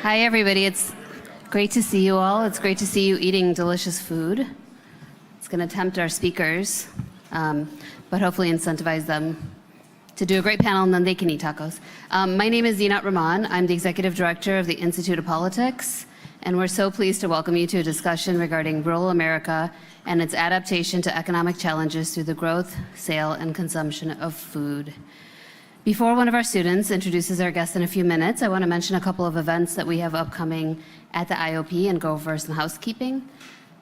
Hi, everybody. It's great to see you all. It's great to see you eating delicious food. It's going to tempt our speakers, but hopefully incentivize them to do a great panel, and then they can eat tacos. My name is Zinat Rahman. I'm the Executive Director of the Institute of Politics, and we're so pleased to welcome you to a discussion regarding rural America and its adaptation to economic challenges through the growth, sale, and consumption of food. Before one of our students introduces our guests in a few minutes, I want to mention a couple of events that we have upcoming at the IOP and go over some housekeeping.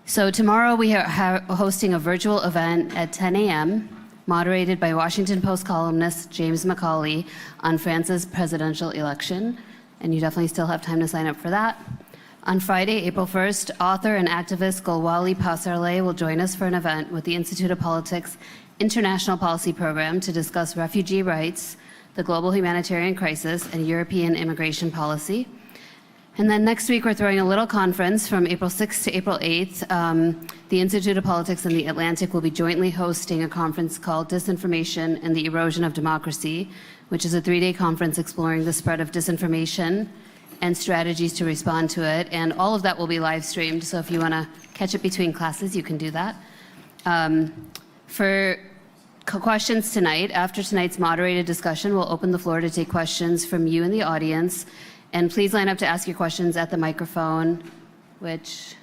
So tomorrow we are hosting a virtual event at 10 a.m. moderated by Washington Post columnist James Macaulay on France's presidential election, and you definitely still have time to sign up for that. On Friday, April 1st, author and activist Golwali Pasarleh will join us for an event with the Institute of Politics International Policy Program to discuss refugee rights, the global humanitarian crisis, and European immigration policy. And then next week, we're throwing a little conference from April 6th to April 8th. The Institute of Politics and the Atlantic will be jointly hosting a conference called Disinformation and the Erosion of Democracy, which is a 3-day conference exploring the spread of disinformation and strategies to respond to it. And all of that will be live streamed, so if you want to catch it between classes, you can do that. For questions tonight, after tonight's moderated discussion, we'll open the floor to take questions from you in the audience. And please line up to ask your questions at the microphone, which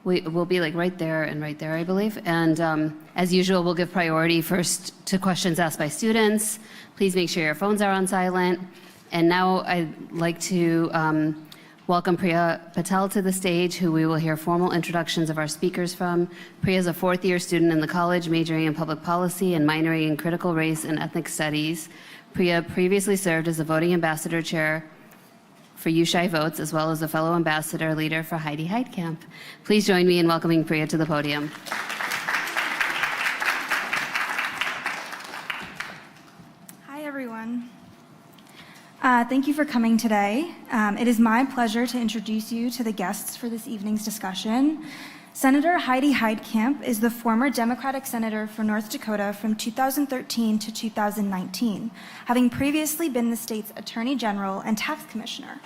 will be like right there and right there, I believe. And as usual, we'll give priority first to questions asked by students. Please make sure your phones are on silent. And now I'd like to welcome Priya Patel to the stage, who we will hear formal introductions of our speakers from. Priya is a fourth-year student in the college, majoring in public policy and minoring in critical race and ethnic studies. Priya previously served as a voting ambassador chair for You Shy Votes, as well as a fellow ambassador leader for Heidi Heitkamp. Please join me in welcoming Priya to the podium. Hi, everyone. Thank you for coming today. It is my pleasure to introduce you to the guests for this evening's discussion. Senator Heidi Heitkamp is the former Democratic Senator for North Dakota from 2013 to 2019, having previously been the state's Attorney General and Tax Commissioner.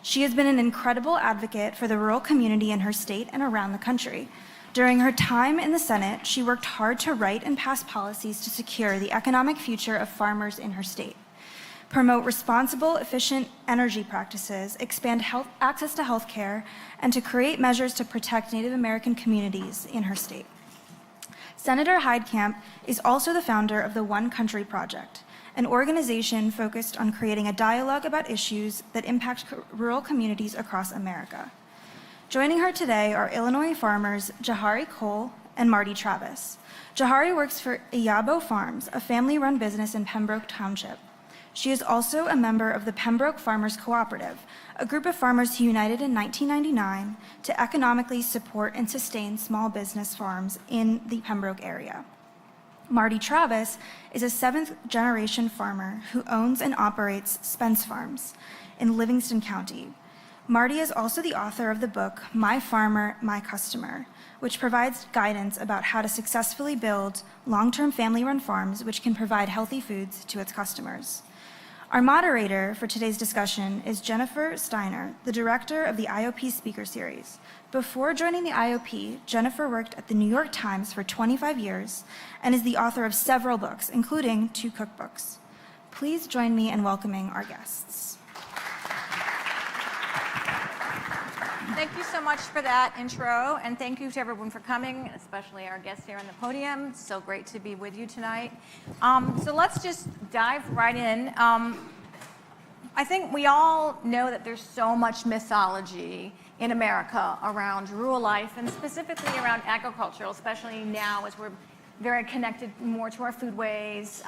She has been an incredible advocate for the rural community in her state and around the country. During her time in the Senate, she worked hard to write and pass policies to secure the economic future of farmers in her state, promote responsible, efficient energy practices, expand access to health care, and to create measures to protect Native American communities in her state. Senator Heitkamp is also the founder of the One Country Project, an organization focused on creating a dialogue about issues that impact rural communities across America. Joining her today are Illinois farmers Jahari Cole and Marty Travis. Jahari works for Iyabo Farms, a family-run business in Pembroke Township. She is also a member of the Pembroke Farmers Cooperative, a group of farmers who united in 1999 to economically support and sustain small business farms in the Pembroke area. Marty Travis is a 7th-generation farmer who owns and operates Spence Farms in Livingston County. Marty is also the author of the book, My Farmer, My Customer, which provides guidance about how to successfully build long-term family-run farms which can provide healthy foods to its customers. Our moderator for today's discussion is Jennifer Steiner, the director of the IOP Speaker Series. Before joining the IOP, Jennifer worked at the New York Times for 25 years and is the author of several books, including 2 cookbooks. Please join me in welcoming our guests. Thank you so much for that intro, and thank you to everyone for coming, especially our guests here on the podium. It's so great to be with you tonight. So let's just dive right in. I think we all know that there's so much mythology in America around rural life, and specifically around agriculture, especially now as we're very connected more to our foodways.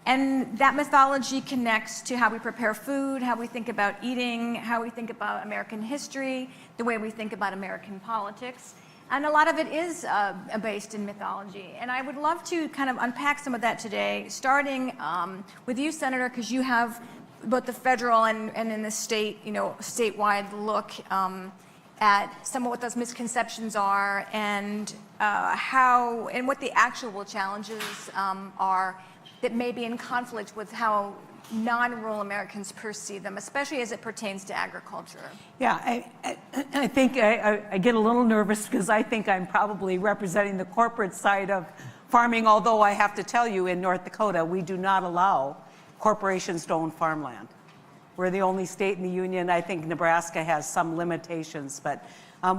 And that mythology connects to how we prepare food, how we think about eating, how we think about American history, the way we think about American politics. And a lot of it is based in mythology. And I would love to kind of unpack some of that today, starting with you, Senator, because you have both the federal and in the state, statewide look at some of what those misconceptions are and how and what the actual challenges are that may be in conflict with how non-rural Americans perceive them, especially as it pertains to agriculture? Yeah, I think I get a little nervous because I think I'm probably representing the corporate side of farming, although I have to tell you, in North Dakota, we do not allow corporations to own farmland. We're the only state in the union. I think Nebraska has some limitations, but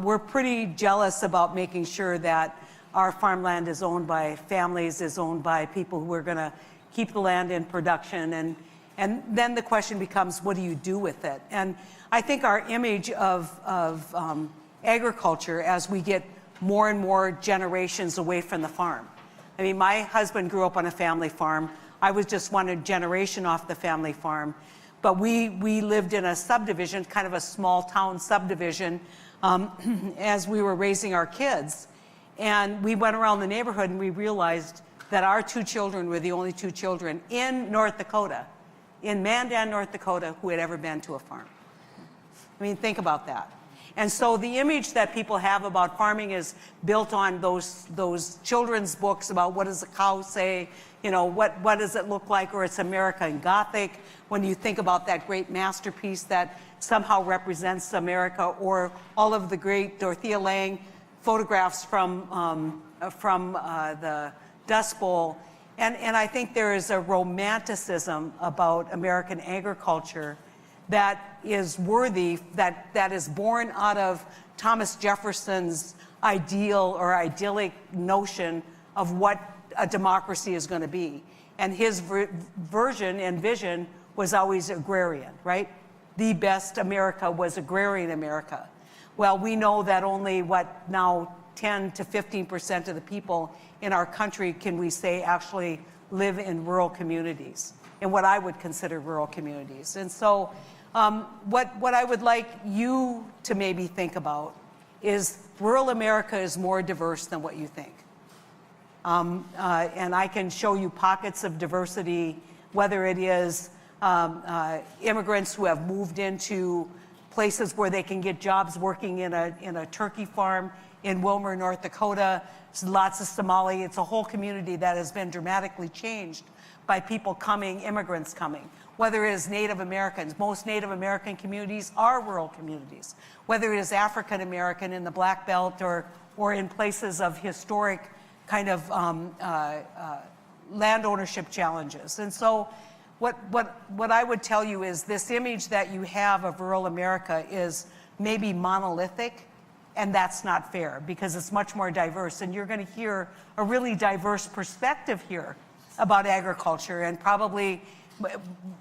we're pretty jealous about making sure that our farmland is owned by families, is owned by people who are going to keep the land in production. And then the question becomes, what do you do with it? And I think our image of agriculture, as we get more and more generations away from the farm. I mean, my husband grew up on a family farm. I was just one generation off the family farm. But we lived in a subdivision, kind of a small town subdivision, as we were raising our kids. And we went around the neighborhood and we realized that our 2 children were the only 2 children in North Dakota, in Mandan, North Dakota, who had ever been to a farm. I mean, think about that. And so the image that people have about farming is built on those children's books about what does a cow say, you know, what does it look like, or it's America in Gothic, when you think about that great masterpiece that somehow represents America, or all of the great Dorothea Lange photographs from the Dust Bowl. And I think there is a romanticism about American agriculture that is worthy, that is born out of Thomas Jefferson's ideal or idyllic notion of what a democracy is going to be. And his version and vision was always agrarian, right? The best America was agrarian America. Well, we know that only now 10 to 15% of the people in our country, can we say, actually live in rural communities, in what I would consider rural communities. And so what I would like you to maybe think about is rural America is more diverse than what you think. And I can show you pockets of diversity, whether it is immigrants who have moved into places where they can get jobs working in a turkey farm in Wilmer, North Dakota. There's lots of Somali. It's a whole community that has been dramatically changed by people coming, immigrants coming. Whether it is Native Americans, most Native American communities are rural communities. Whether it is African American in the Black Belt or in places of historic kind of land ownership challenges. And so what I would tell you is this image that you have of rural America is maybe monolithic, and that's not fair because it's much more diverse. And you're going to hear a really diverse perspective here about agriculture, and probably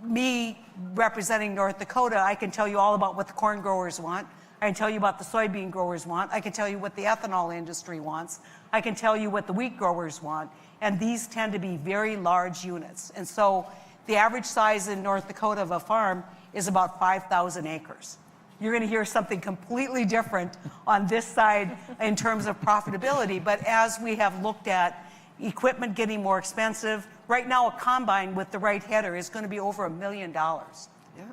me representing North Dakota, I can tell you all about what the corn growers want. I can tell you about the soybean growers want. I can tell you what the ethanol industry wants. I can tell you what the wheat growers want. And these tend to be very large units. And so the average size in North Dakota of a farm is about 5,000 acres. You're going to hear something completely different on this side in terms of profitability. But as we have looked at equipment getting more expensive, right now a combine with the right header is going to be over $1 million. Yeah.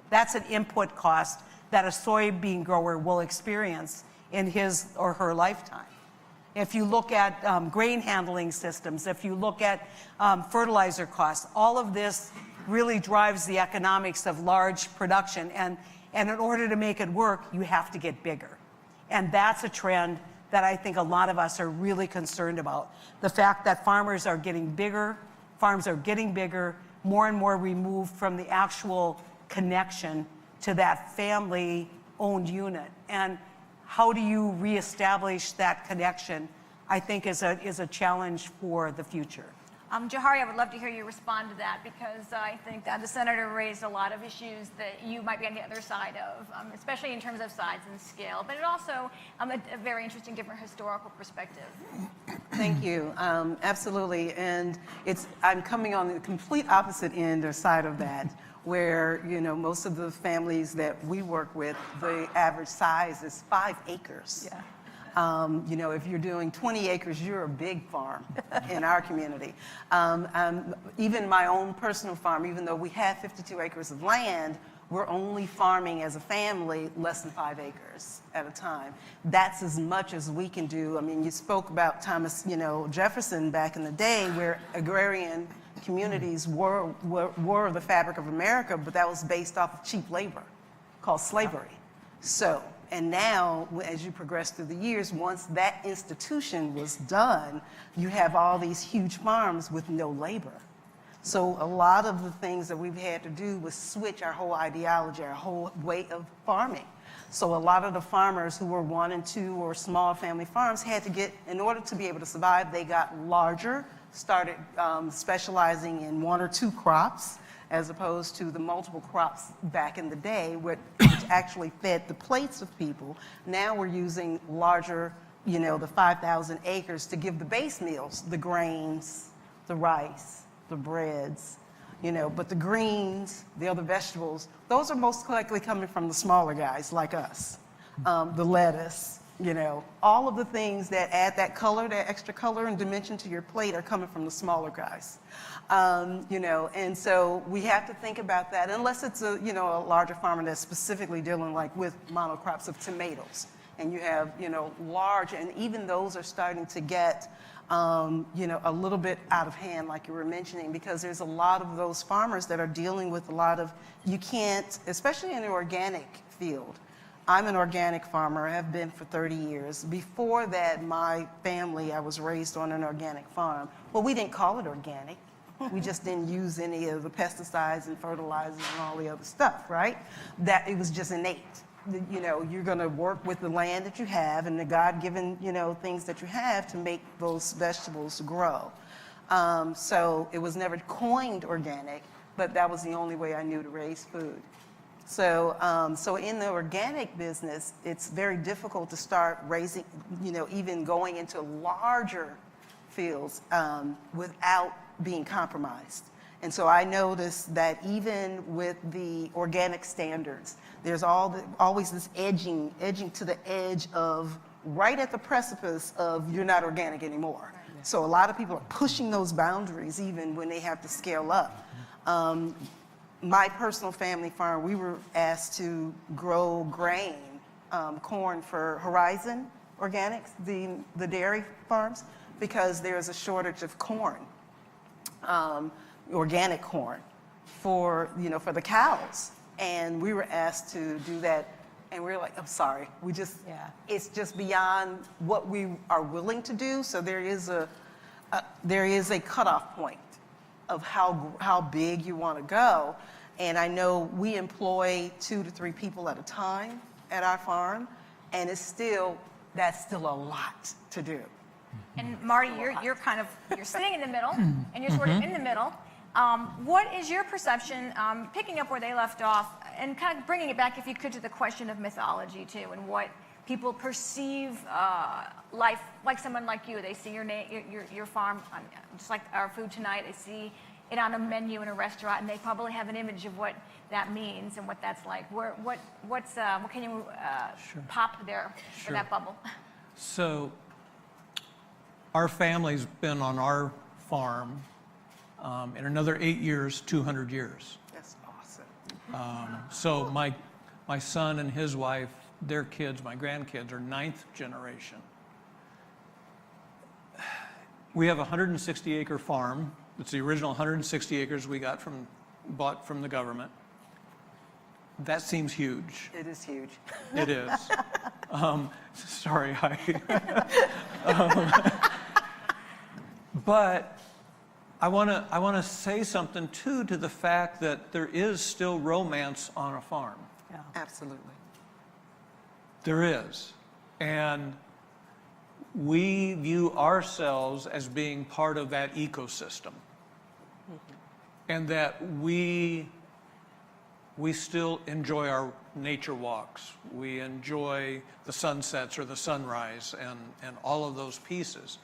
That's an input cost that a soybean grower will experience in his or her lifetime. If you look at grain handling systems, if you look at fertilizer costs, all of this really drives the economics of large production. And in order to make it work, you have to get bigger. And that's a trend that I think a lot of us are really concerned about. The fact that farmers are getting bigger, farms are getting bigger, more and more removed from the actual connection to that family-owned unit. And how do you reestablish that connection, I think is a challenge for the future. Johari, I would love to hear you respond to that, because I think that the senator raised a lot of issues that you might be on the other side of, especially in terms of size and scale, but it also a very interesting different historical perspective. Thank you. Absolutely. And I'm coming on the complete opposite end or side of that, where, you know, most of the families that we work with, the average size is 5 acres. Yeah. You know, if you're doing 20 acres, you're a big farm in our community. Even my own personal farm, even though we have 52 acres of land, we're only farming as a family less than 5 acres at a time. That's as much as we can do. I mean, you spoke about Thomas, Jefferson back in the day, where agrarian communities were the fabric of America, but that was based off of cheap labor called slavery. So, and now, as you progress through the years, once that institution was done, you have all these huge farms with no labor. So a lot of the things that we've had to do was switch our whole ideology, our whole way of farming. So a lot of the farmers who were 1 and 2 or small family farms had to get, in order to be able to survive, they got larger, started specializing in 1 or 2 crops, as opposed to the multiple crops back in the day, which actually fed the plates of people. Now we're using larger, you know, the 5,000 acres to give the base meals, the grains, the rice, the breads, you know, but the greens, the other vegetables, those are most likely coming from the smaller guys like us. The lettuce, you know, all of the things that add that color, that extra color and dimension to your plate are coming from the smaller guys. You know, and so we have to think about that, unless it's a, you know, a larger farmer that's specifically dealing like with monocrops of tomatoes. And you have, you know, large, and even those are starting to get, you know, a little bit out of hand, like you were mentioning, because there's a lot of those farmers that are dealing with a lot of, you can't, especially in the organic field. I'm an organic farmer, I have been for 30 years. Before that, my family, I was raised on an organic farm. Well, we didn't call it organic. We just didn't use any of the pesticides and fertilizers and all the other stuff, right? That it was just innate. You know, you're going to work with the land that you have and the God-given, you know, things that you have to make those vegetables grow. So it was never coined organic, but that was the only way I knew to raise food. So, so in the organic business, it's very difficult to start raising, you know, even going into larger fields without being compromised. And so I noticed that even with the organic standards, there's always this edging to the edge of right at the precipice of you're not organic anymore. So a lot of people are pushing those boundaries even when they have to scale up. My personal family farm, we were asked to grow grain, corn for Horizon Organics, the dairy farms, because there's a shortage of corn, organic corn, for, you know, for the cows. And we were asked to do that, and we were like, I'm sorry, we just, it's just beyond what we are willing to do. So there is a cutoff point of how big you want to go. And I know we employ 2 to 3 people at a time at our farm, and that's still a lot to do. And Marty, you're kind of, you're sitting in the middle, and you're sort of in the middle. What is your perception, picking up where they left off, and kind of bringing it back, if you could, to the question of mythology too, and what people perceive life, like someone like you. They see your farm, just like our food tonight. They see it on a menu in a restaurant, and they probably have an image of what that means and what that's like. What can you pop there for that bubble? So our family's been on our farm in another 8 years, 200 years. That's awesome. So my son and his wife, their kids, my grandkids, are 9th generation. We have a 160-acre farm. It's the original 160 acres we bought from the government. That seems huge. It is huge. It is. Sorry, but I want to say something too to the fact that there is still romance on a farm. Yeah. Absolutely. There is, and we view ourselves as being part of that ecosystem, and that we still enjoy our nature walks. We enjoy the sunsets or the sunrise and all of those pieces.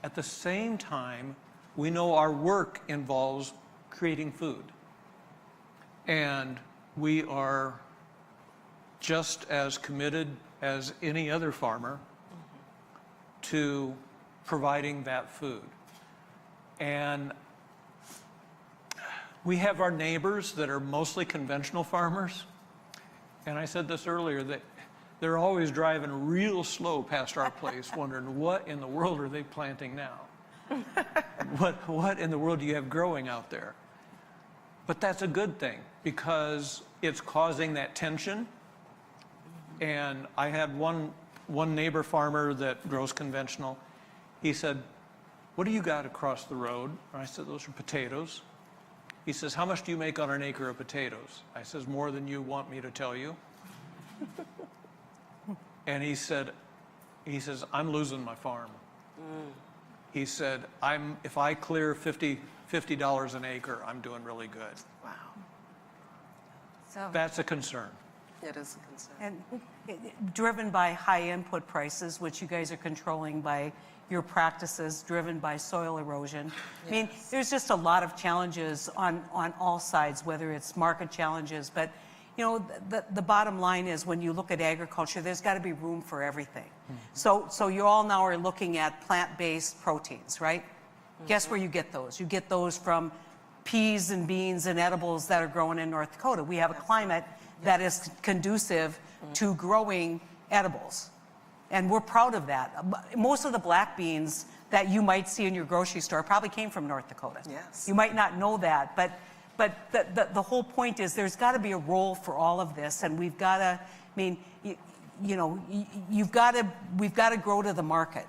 At the same time, we know our work involves creating food. And we are just as committed as any other farmer to providing that food. And we have our neighbors that are mostly conventional farmers. And I said this earlier, that they're always driving real slow past our place, wondering what in the world are they planting now? what in the world do you have growing out there? But that's a good thing because it's causing that tension. And I had one neighbor farmer that grows conventional. He said, "What do you got across the road?" And I said, "Those are potatoes." He says, "How much do you make on an acre of potatoes?" I says, "More than you want me to tell you." And he says, "I'm losing my farm." He said, if I clear $50 an acre, I'm doing really good. Wow. So That's a concern. It is a concern. And driven by high input prices, which you guys are controlling by your practices, driven by soil erosion. I mean, there's just a lot of challenges on all sides, whether it's market challenges, but you know, the bottom line is when you look at agriculture, there's got to be room for everything. So you all now are looking at plant-based proteins, right? Guess where you get those? You get those from peas and beans and edibles that are grown in North Dakota. We have a climate that is conducive to growing edibles. And we're proud of that. Most of the black beans that you might see in your grocery store probably came from North Dakota. Yes. You might not know that, but the whole point is there's got to be a role for all of this, and we've got to, I mean, we've got to grow to the market.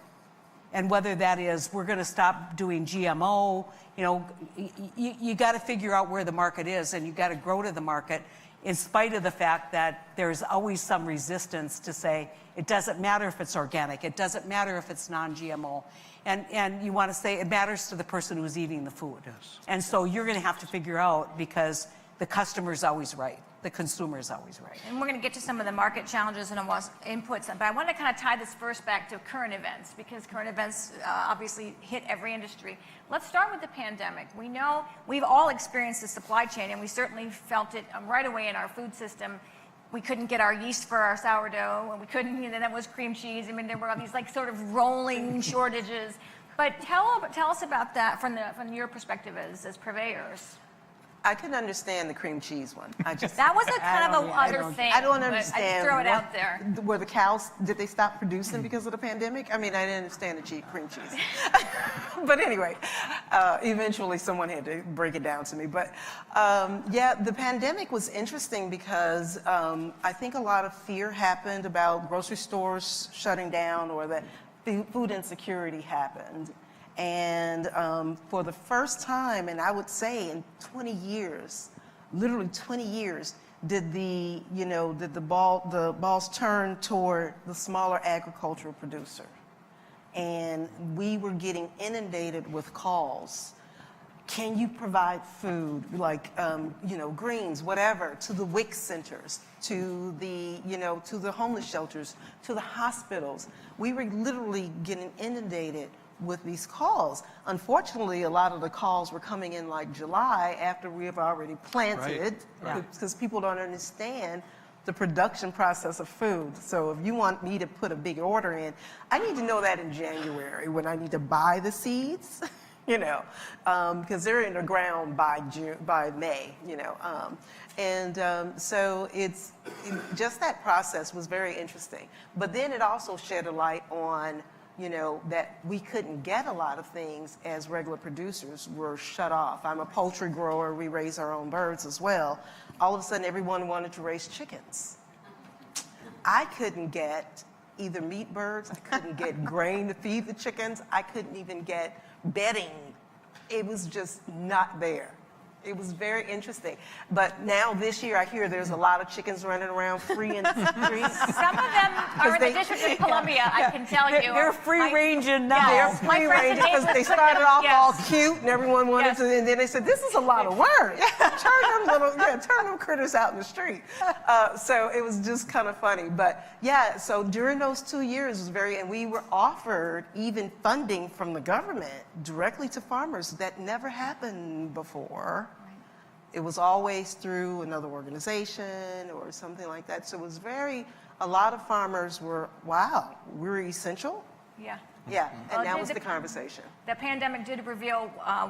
And whether that is we're going to stop doing GMO, you got to figure out where the market is, and you got to grow to the market in spite of the fact that there's always some resistance to say it doesn't matter if it's organic, it doesn't matter if it's non-GMO. And you want to say it matters to the person who's eating the food. Yes. And so you're going to have to figure out, because the customer's always right, the consumer's always right. And we're going to get to some of the market challenges and inputs, but I want to kind of tie this first back to current events, because current events obviously hit every industry. Let's start with the pandemic. We know we've all experienced the supply chain, and we certainly felt it right away in our food system. We couldn't get our yeast for our sourdough, and we couldn't, and then that was cream cheese. I mean, there were these like sort of rolling shortages. But tell us about that from your perspective as purveyors. I can understand the cream cheese one. That was a kind of a other thing. I don't but understand. I'd throw it out there. Were the cows, did they stop producing because of the pandemic? I mean, I didn't understand the cream cheese. But anyway, eventually someone had to break it down to me. But yeah, the pandemic was interesting because I think a lot of fear happened about grocery stores shutting down, or that food insecurity happened. And for the first time, and I would say in 20 years, literally 20 years, did the balls turn toward the smaller agricultural producer. And we were getting inundated with calls. Can you provide food, like greens, whatever, to the WIC centers, to the homeless shelters, to the hospitals? We were literally getting inundated with these calls. Unfortunately, a lot of the calls were coming in like July after we have already planted, because people don't understand the production process of food. So if you want me to put a big order in, I need to know that in January when I need to buy the seeds, because they're in the ground by May, so just that process was very interesting. But then it also shed a light on that we couldn't get a lot of things as regular producers were shut off. I'm a poultry grower. We raise our own birds as well. All of a sudden, everyone wanted to raise chickens. I couldn't get either meat birds. I couldn't get grain to feed the chickens. I couldn't even get bedding. It was just not there. It was very interesting. But now this year, I hear there's a lot of chickens running around free in the streets. Some of them are in the District of Columbia, I can tell you. They're free-ranging now. They're free-range because they started off all cute and everyone wanted to, and then they said, this is a lot of work. Turn them critters out in the street. So it was just kind of funny. But yeah, so during those 2 years, it was and we were offered even funding from the government directly to farmers that never happened before. It was always through another organization or something like that. So it was a lot of farmers were, wow, we're essential? Yeah. Yeah, and Well, that was the conversation. The pandemic did reveal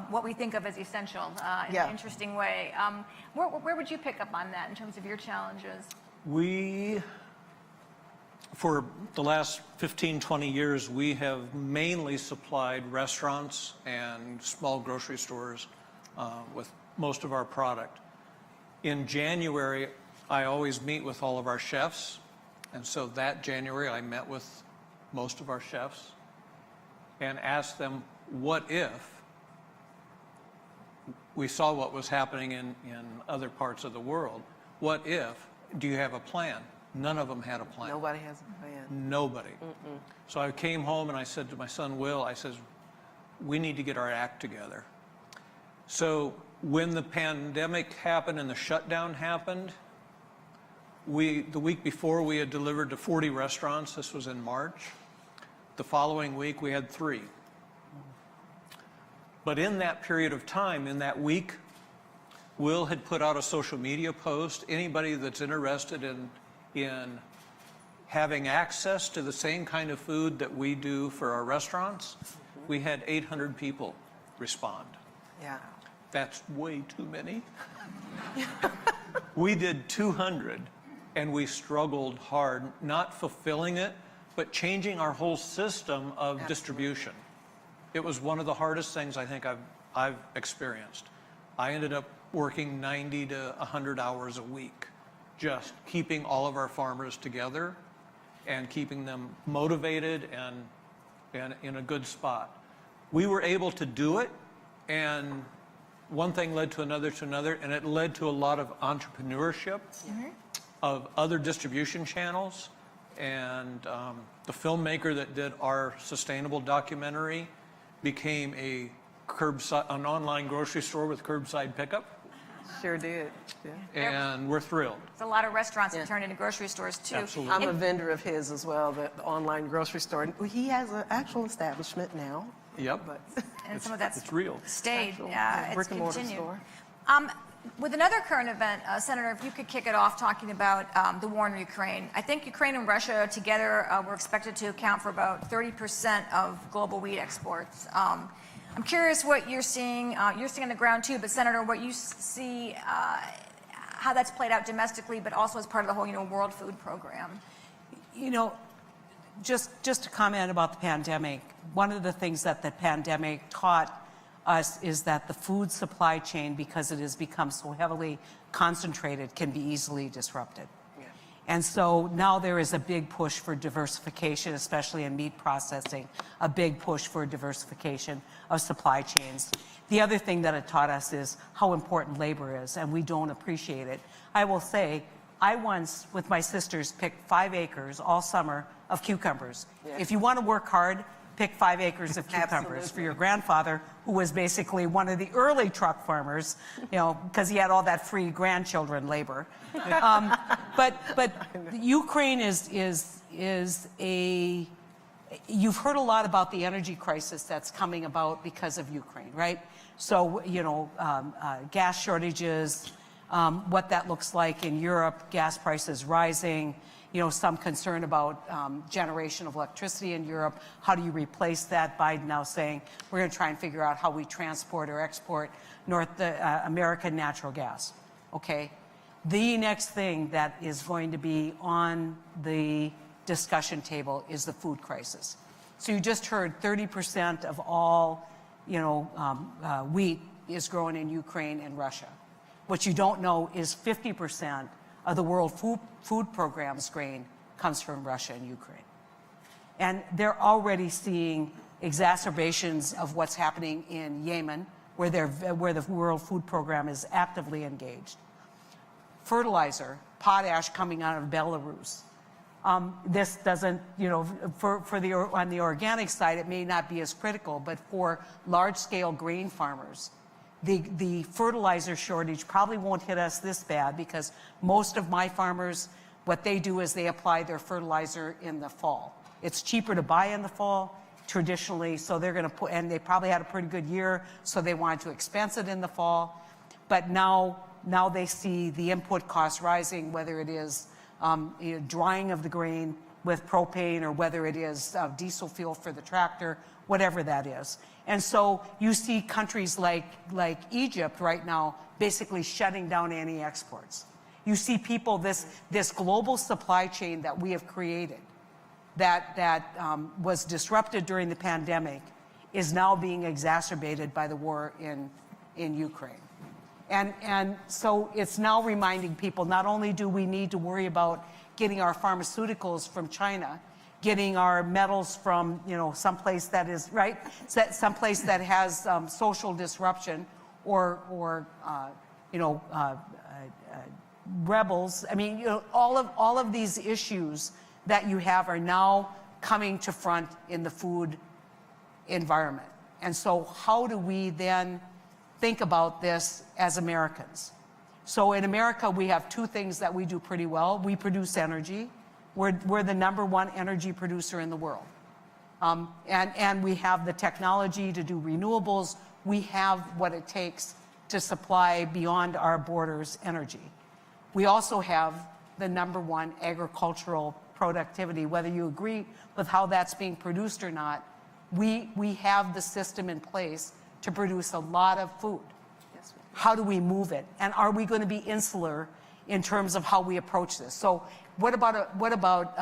what we think of as essential in an interesting way. Where would you pick up on that in terms of your challenges? We For the last 15, 20 years, we have mainly supplied restaurants and small grocery stores with most of our product. In January, I always meet with all of our chefs. And so that January, I met with most of our chefs and asked them, what if we saw what was happening in other parts of the world? What if, do you have a plan? None of them had a plan. Nobody has a plan. Nobody. So I came home and I said to my son, Will, I says, we need to get our act together. So when the pandemic happened and the shutdown happened, the week before we had delivered to 40 restaurants. This was in March. The following week we had 3. But in that period of time, in that week, Will had put out a social media post. Anybody that's interested in having access to the same kind of food that we do for our restaurants, we had 800 people respond. Yeah. That's way too many. We did 200, and we struggled hard, not fulfilling it, but changing our whole system of distribution. It was one of the hardest things I think I've experienced. I ended up working 90 to 100 hours a week, just keeping all of our farmers together and keeping them motivated and in a good spot. We were able to do it, and one thing led to another, and it led to a lot of entrepreneurship of other distribution channels. And the filmmaker that did our sustainable documentary became an online grocery store with curbside pickup. Sure did. Yeah. And we're thrilled. There's a lot of restaurants that turned into grocery stores too. Absolutely. I'm a vendor of his as well, the online grocery store. He has an actual establishment now. Yep. But And some of that's It's real. stayed. Actual, It's brick and mortar continued. store. With another current event, Senator, if you could kick it off talking about the war in Ukraine. I think Ukraine and Russia together were expected to account for about 30% of global wheat exports. I'm curious what you're seeing. You're seeing on the ground too, but Senator, what you see, how that's played out domestically, but also as part of the whole, World Food Program. Just to comment about the pandemic, one of the things that the pandemic taught us is that the food supply chain, because it has become so heavily concentrated, can be easily disrupted. Yeah. And so now there is a big push for diversification, especially in meat processing, a big push for diversification of supply chains. The other thing that it taught us is how important labor is, and we don't appreciate it. I will say, I once, with my sisters, picked 5 acres all summer of cucumbers. Yeah. If you want to work hard, pick 5 acres of cucumbers for your grandfather, who was basically one of the early truck farmers, because he had all that free grandchildren labor. But Ukraine is a, you've heard a lot about the energy crisis that's coming about because of Ukraine, right? So, gas shortages, what that looks like in Europe, gas prices rising, some concern about generation of electricity in Europe. How do you replace that? Biden now saying we're going to try and figure out how we transport or export North American natural gas. Okay. The next thing that is going to be on the discussion table is the food crisis. So you just heard 30% of all wheat is grown in Ukraine and Russia. What you don't know is 50% of the World Food Program's grain comes from Russia and Ukraine. And they're already seeing exacerbations of what's happening in Yemen, where the World Food Program is actively engaged. Fertilizer, potash coming out of Belarus. This doesn't, on the organic side, it may not be as critical, but for large-scale grain farmers, the fertilizer shortage probably won't hit us this bad, because most of my farmers, what they do is they apply their fertilizer in the fall. It's cheaper to buy in the fall traditionally, so they're going to and they probably had a pretty good year, so they wanted to expense it in the fall. But now they see the input costs rising, whether it is drying of the grain with propane, or whether it is diesel fuel for the tractor, whatever that is. And so you see countries like Egypt right now basically shutting down any exports. You see people, this global supply chain that we have created that was disrupted during the pandemic is now being exacerbated by the war in Ukraine. And so it's now reminding people, not only do we need to worry about getting our pharmaceuticals from China, getting our metals from, someplace that is, right, someplace that has social disruption or rebels. I mean, all of these issues that you have are now coming to front in the food environment. And so how do we then think about this as Americans? So in America, we have two things that we do pretty well. We produce energy. We're the #1 energy producer in the world. And we have the technology to do renewables. We have what it takes to supply beyond our borders energy. We also have the #1 agricultural productivity. Whether you agree with how that's being produced or not, we have the system in place to produce a lot of food. How do we move it? And are we going to be insular in terms of how we approach this? So what about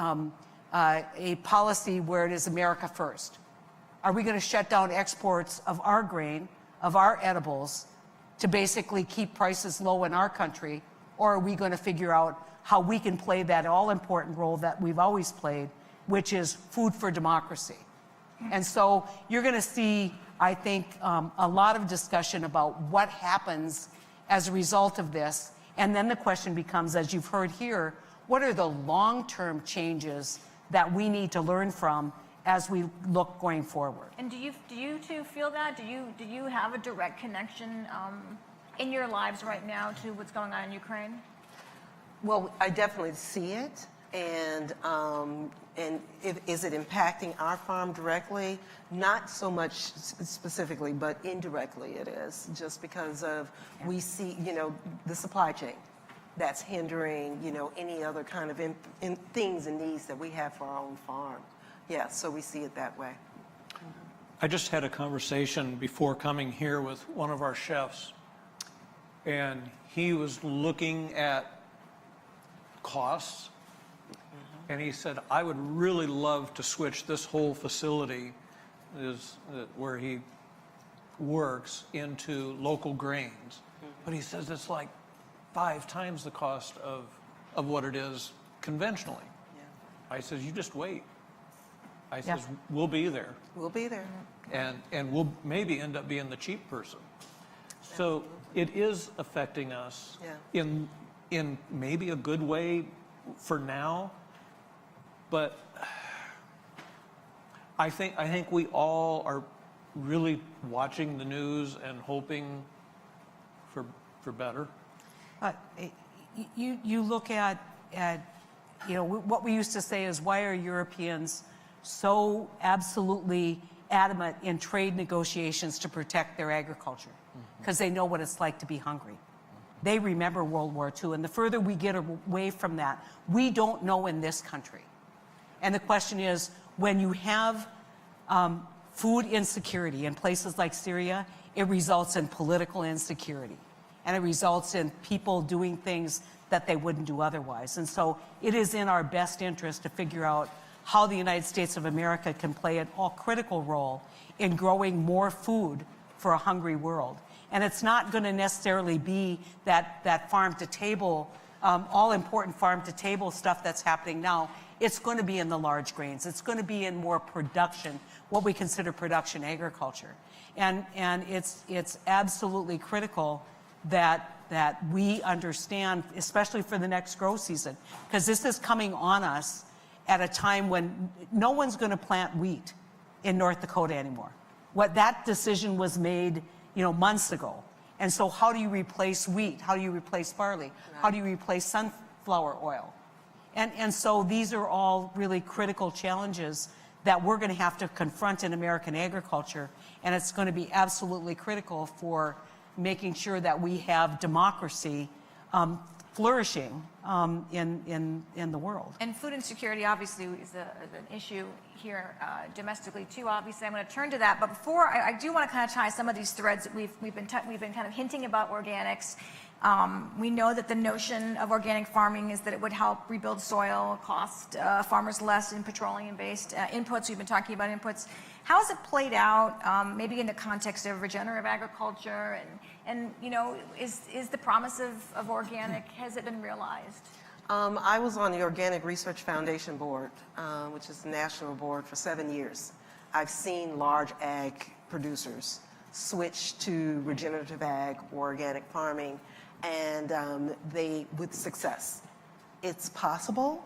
a policy where it is America first? Are we going to shut down exports of our grain, of our edibles, to basically keep prices low in our country? Or are we going to figure out how we can play that all-important role that we've always played, which is food for democracy? And so you're going to see, I think, a lot of discussion about what happens as a result of this. And then the question becomes, as you've heard here, what are the long-term changes that we need to learn from as we look going forward? And do you two feel that? Do you have a direct connection in your lives right now to what's going on in Ukraine? Well, I definitely see it, and is it impacting our farm directly? Not so much specifically, but indirectly it is, just because of we see, the supply chain that's hindering, any other kind of things and needs that we have for our own farm. Yeah, so we see it that way. I just had a conversation before coming here with one of our chefs, and he was looking at costs, and he said, I would really love to switch this whole facility where he works into local grains. But he says it's like 5 times the cost of what it is conventionally. Yeah. I says, you just wait. I says, we'll be there. We'll be there. And we'll maybe end up being the cheap person. So it is affecting us in maybe a good way for now, but I think we all are really watching the news and hoping for better. You look at what we used to say is, why are Europeans so absolutely adamant in trade negotiations to protect their agriculture? Because they know what it's like to be hungry. They remember World War II, and the further we get away from that, we don't know in this country. And the question is, when you have food insecurity in places like Syria, it results in political insecurity, and it results in people doing things that they wouldn't do otherwise. And so it is in our best interest to figure out how the United States of America can play an all-critical role in growing more food for a hungry world. And it's not going to necessarily be that farm-to-table, all-important farm-to-table stuff that's happening now. It's going to be in the large grains. It's going to be in more production, what we consider production agriculture. And it's absolutely critical that we understand, especially for the next grow season, because this is coming on us at a time when no one's going to plant wheat in North Dakota anymore. That decision was made months ago. And so how do you replace wheat? How do you replace barley? Right. How do you replace sunflower oil? And so these are all really critical challenges that we're going to have to confront in American agriculture. And it's going to be absolutely critical for making sure that we have democracy flourishing in the world. And food insecurity obviously is an issue here domestically too. Obviously, I'm going to turn to that. But before, I do want to kind of tie some of these threads that we've been kind of hinting about organics. We know that the notion of organic farming is that it would help rebuild soil, cost farmers less in petroleum-based inputs. We've been talking about inputs. How has it played out, maybe in the context of regenerative agriculture, and you know, is the promise of organic, has it been realized? I was on the Organic Research Foundation board, which is the national board, for 7 years. I've seen large ag producers switch to regenerative ag or organic farming, and they with success. It's possible.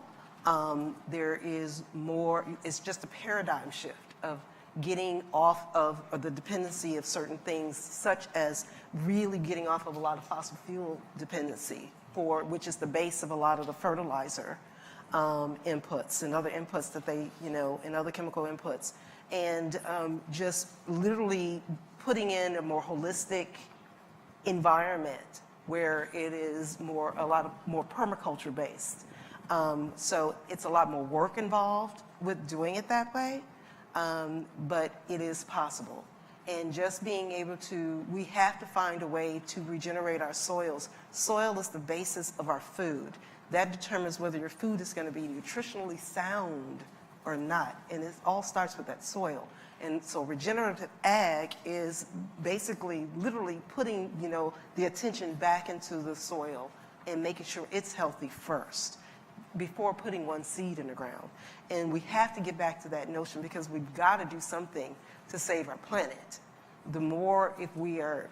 There is more, it's just a paradigm shift of getting off of the dependency of certain things, such as really getting off of a lot of fossil fuel dependency, which is the base of a lot of the fertilizer inputs and other inputs that they, you know, and other chemical inputs. And just literally putting in a more holistic environment where it is a lot more permaculture based. So it's a lot more work involved with doing it that way, but it is possible. And just being able to, we have to find a way to regenerate our soils. Soil is the basis of our food. That determines whether your food is going to be nutritionally sound or not. And it all starts with that soil. And so regenerative ag is basically literally putting, you know, the attention back into the soil and making sure it's healthy first before putting one seed in the ground. And we have to get back to that notion, because we've got to do something to save our planet. The more, if we are,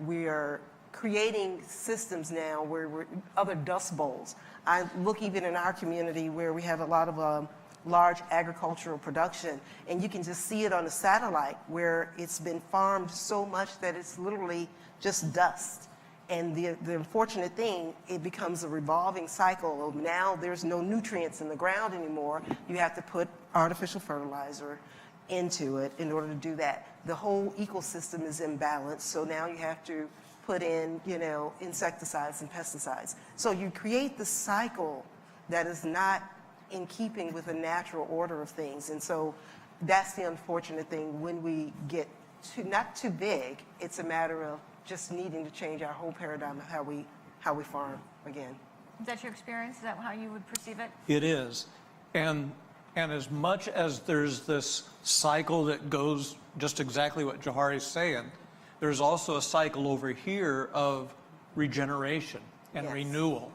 we are creating systems now where we're other dust bowls. I look even in our community where we have a lot of large agricultural production, and you can just see it on a satellite where it's been farmed so much that it's literally just dust. And the unfortunate thing, it becomes a revolving cycle of now there's no nutrients in the ground anymore. You have to put artificial fertilizer into it in order to do that. The whole ecosystem is imbalanced, so now you have to put in, you know, insecticides and pesticides. So you create the cycle that is not in keeping with the natural order of things. And so that's the unfortunate thing when we get not too big. It's a matter of just needing to change our whole paradigm of how we farm again. Is that your experience? Is that how you would perceive it? It is. And as much as there's this cycle that goes just exactly what Johari's saying, there's also a cycle over here of regeneration and renewal.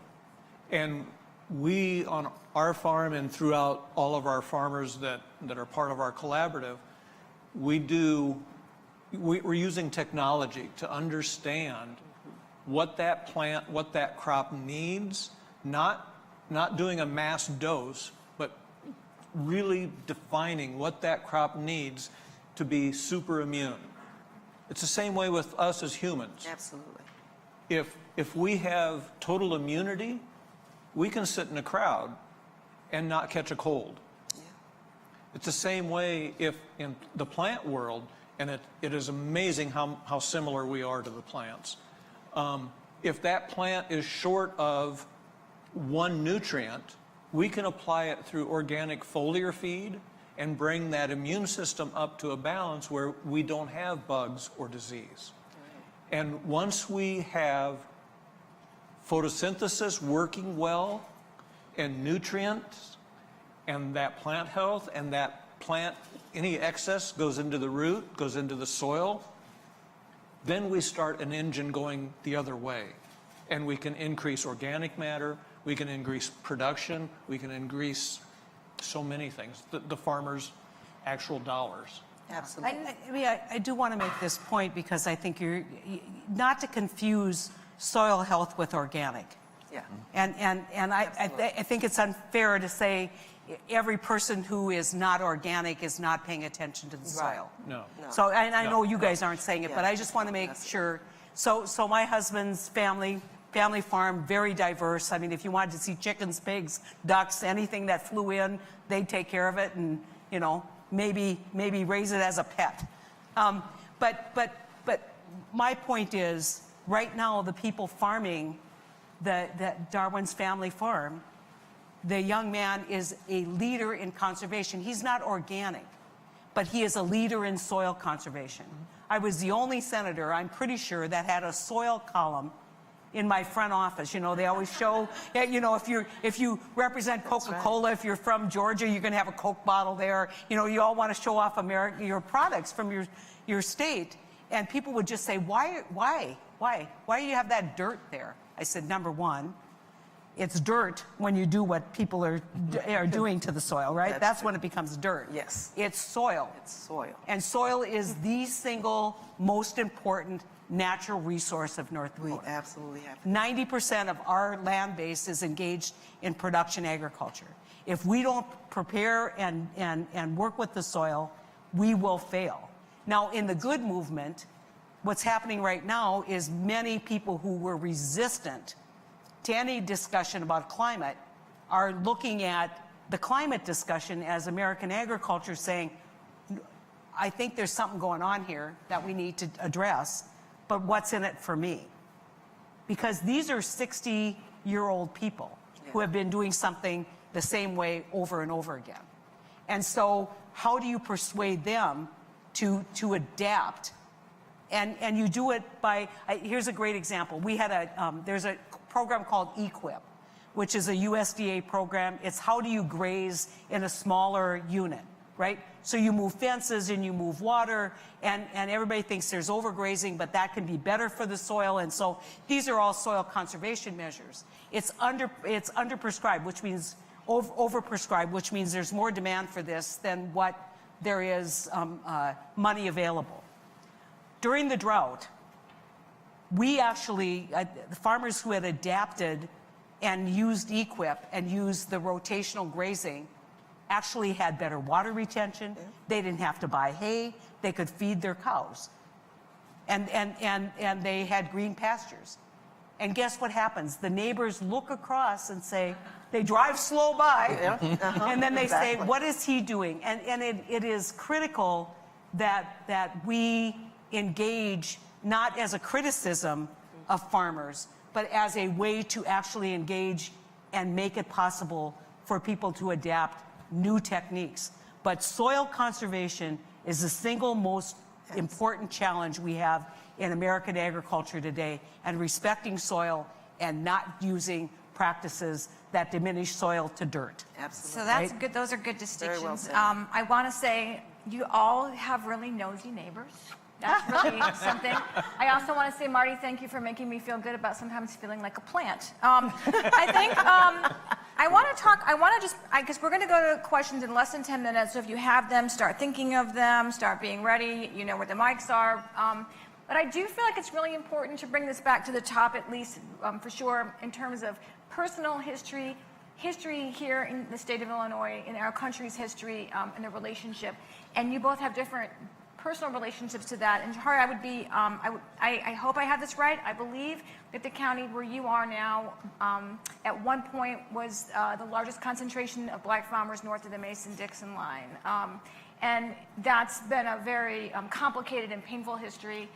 And we, on our farm and throughout all of our farmers that are part of our collaborative, we're using technology to understand what that plant, what that crop needs, not doing a mass dose, but really defining what that crop needs to be super immune. It's the same way with us as humans. Absolutely. If we have total immunity, we can sit in a crowd and not catch a cold. Yeah. It's the same way if in the plant world, and it is amazing how similar we are to the plants. If that plant is short of one nutrient, we can apply it through organic foliar feed and bring that immune system up to a balance where we don't have bugs or disease. And once we have photosynthesis working well and nutrients and that plant health, and that plant, any excess goes into the root, goes into the soil, then we start an engine going the other way. And we can increase organic matter, we can increase production, we can increase so many things, the farmer's actual dollars. Absolutely. I do want to make this point, because I think you're not to confuse soil health with organic. Yeah. And I think it's unfair to say every person who is not organic is not paying attention to the soil. No. So, and I know you guys aren't saying it, but I just want to make sure. So my husband's family farm, very diverse. I mean, if you wanted to see chickens, pigs, ducks, anything that flew in, they'd take care of it, and, you know, maybe raise it as a pet. But my point is, right now, the people farming the Darwin's family farm, the young man is a leader in conservation. He's not organic, but he is a leader in soil conservation. I was the only senator, I'm pretty sure, that had a soil column in my front office. You know, they always show, you know, if you represent Coca-Cola, if you're from Georgia, you're going to have a Coke bottle there. You know, you all want to show off your products from your state. And people would just say, why do you have that dirt there? I said, number one, it's dirt when you do what people are doing to the soil, right? That's when it becomes dirt. Yes. It's soil. It's soil. And soil is the single most important natural resource of North We Dakota. absolutely have. 90% of our land base is engaged in production agriculture. If we don't prepare and work with the soil, we will fail. Now, in the good movement, what's happening right now is many people who were resistant to any discussion about climate are looking at the climate discussion as American agriculture, saying, I think there's something going on here that we need to address, but what's in it for me? Because these are 60-year-old people who have been doing something the same way over and over again. And so how do you persuade them to adapt? And you do it by, here's a great example. We had there's a program called EQIP, which is a USDA program. It's how do you graze in a smaller unit, right? So you move fences and you move water, and everybody thinks there's overgrazing, but that can be better for the soil. And so these are all soil conservation measures. It's underprescribed, which means overprescribed, which means there's more demand for this than what there is money available. During the drought, we actually, the farmers who had adapted and used EQIP and used the rotational grazing actually had better water retention. They didn't have to buy hay. They could feed their cows. And they had green pastures. And guess what happens? The neighbors look across and say, they drive slow by, and then they say, what is he doing? And it is critical that we engage not as a criticism of farmers, but as a way to actually engage and make it possible for people to adapt new techniques. But soil conservation is the single most important challenge we have in American agriculture today, and respecting soil and not using practices that diminish soil to dirt. Absolutely. So that's good. Those are good distinctions. well said. I want to say you all have really nosy neighbors. That's really something. I also want to say, Marty, thank you for making me feel good about sometimes feeling like a plant. I think I want to because we're going to go to questions in less than 10 minutes. So if you have them, start thinking of them, start being ready. You know where the mics are. But I do feel like it's really important to bring this back to the top, at least for sure, in terms of personal history here in the state of Illinois, in our country's history, and the relationship. And you both have different personal relationships to that. And Hari, I hope I have this right. I believe that the county where you are now, at one point was the largest concentration of black farmers north of the Mason-Dixon line. And that's been a very complicated and painful history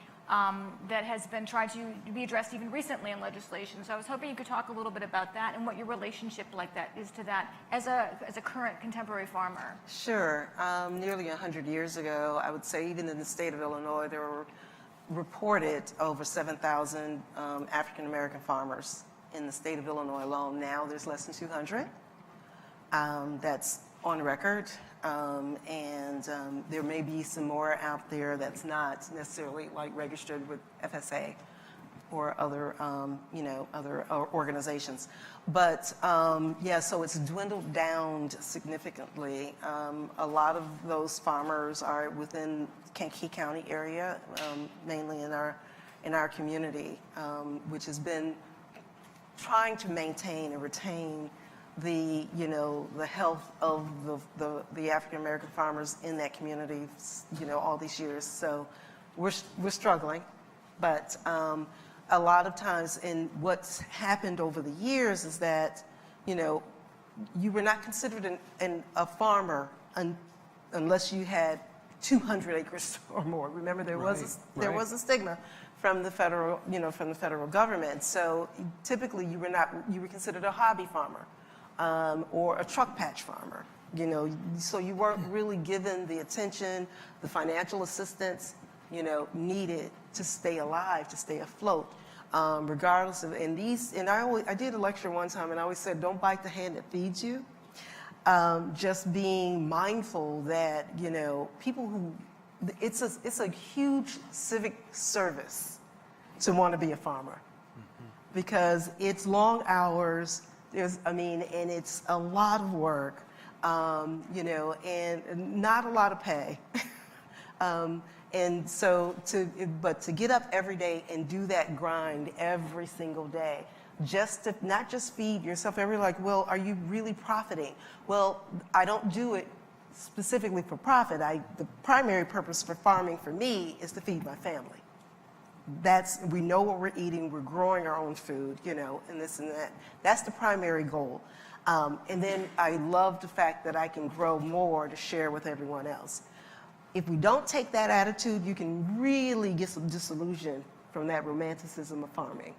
that has been tried to be addressed even recently in legislation. So I was hoping you could talk a little bit about that and what your relationship like that is to that as a current contemporary farmer. Sure. Nearly 100 years ago, I would say even in the state of Illinois, there were reported over 7,000 African American farmers in the state of Illinois alone. Now there's less than 200. That's on record. And there may be some more out there that's not necessarily like registered with FSA or other, other organizations. But yeah, so it's dwindled down significantly. A lot of those farmers are within Kankakee County area, mainly in our community, which has been trying to maintain and retain the health of the African American farmers in that community, all these years. So we're struggling, but a lot of times, and what's happened over the years is that you were not considered a farmer unless you had 200 acres or more. Remember, there was a stigma from the federal, from the federal government. So typically, you were considered a hobby farmer or a truck patch farmer. So you weren't really given the attention, the financial assistance, needed to stay alive, to stay afloat. Regardless of, and I did a lecture one time, and I always said, don't bite the hand that feeds you. Just being mindful that, people who, it's a huge civic service to want to be a farmer, because it's long hours, and it's a lot of work, and not a lot of pay. And so but to get up every day and do that grind every single day, just to not just feed yourself, well, are you really profiting? Well, I don't do it specifically for profit. The primary purpose for farming for me is to feed my family. We know what we're eating, we're growing our own food, and this and that. That's the primary goal. And then I love the fact that I can grow more to share with everyone else. If we don't take that attitude, you can really get some disillusion from that romanticism of farming.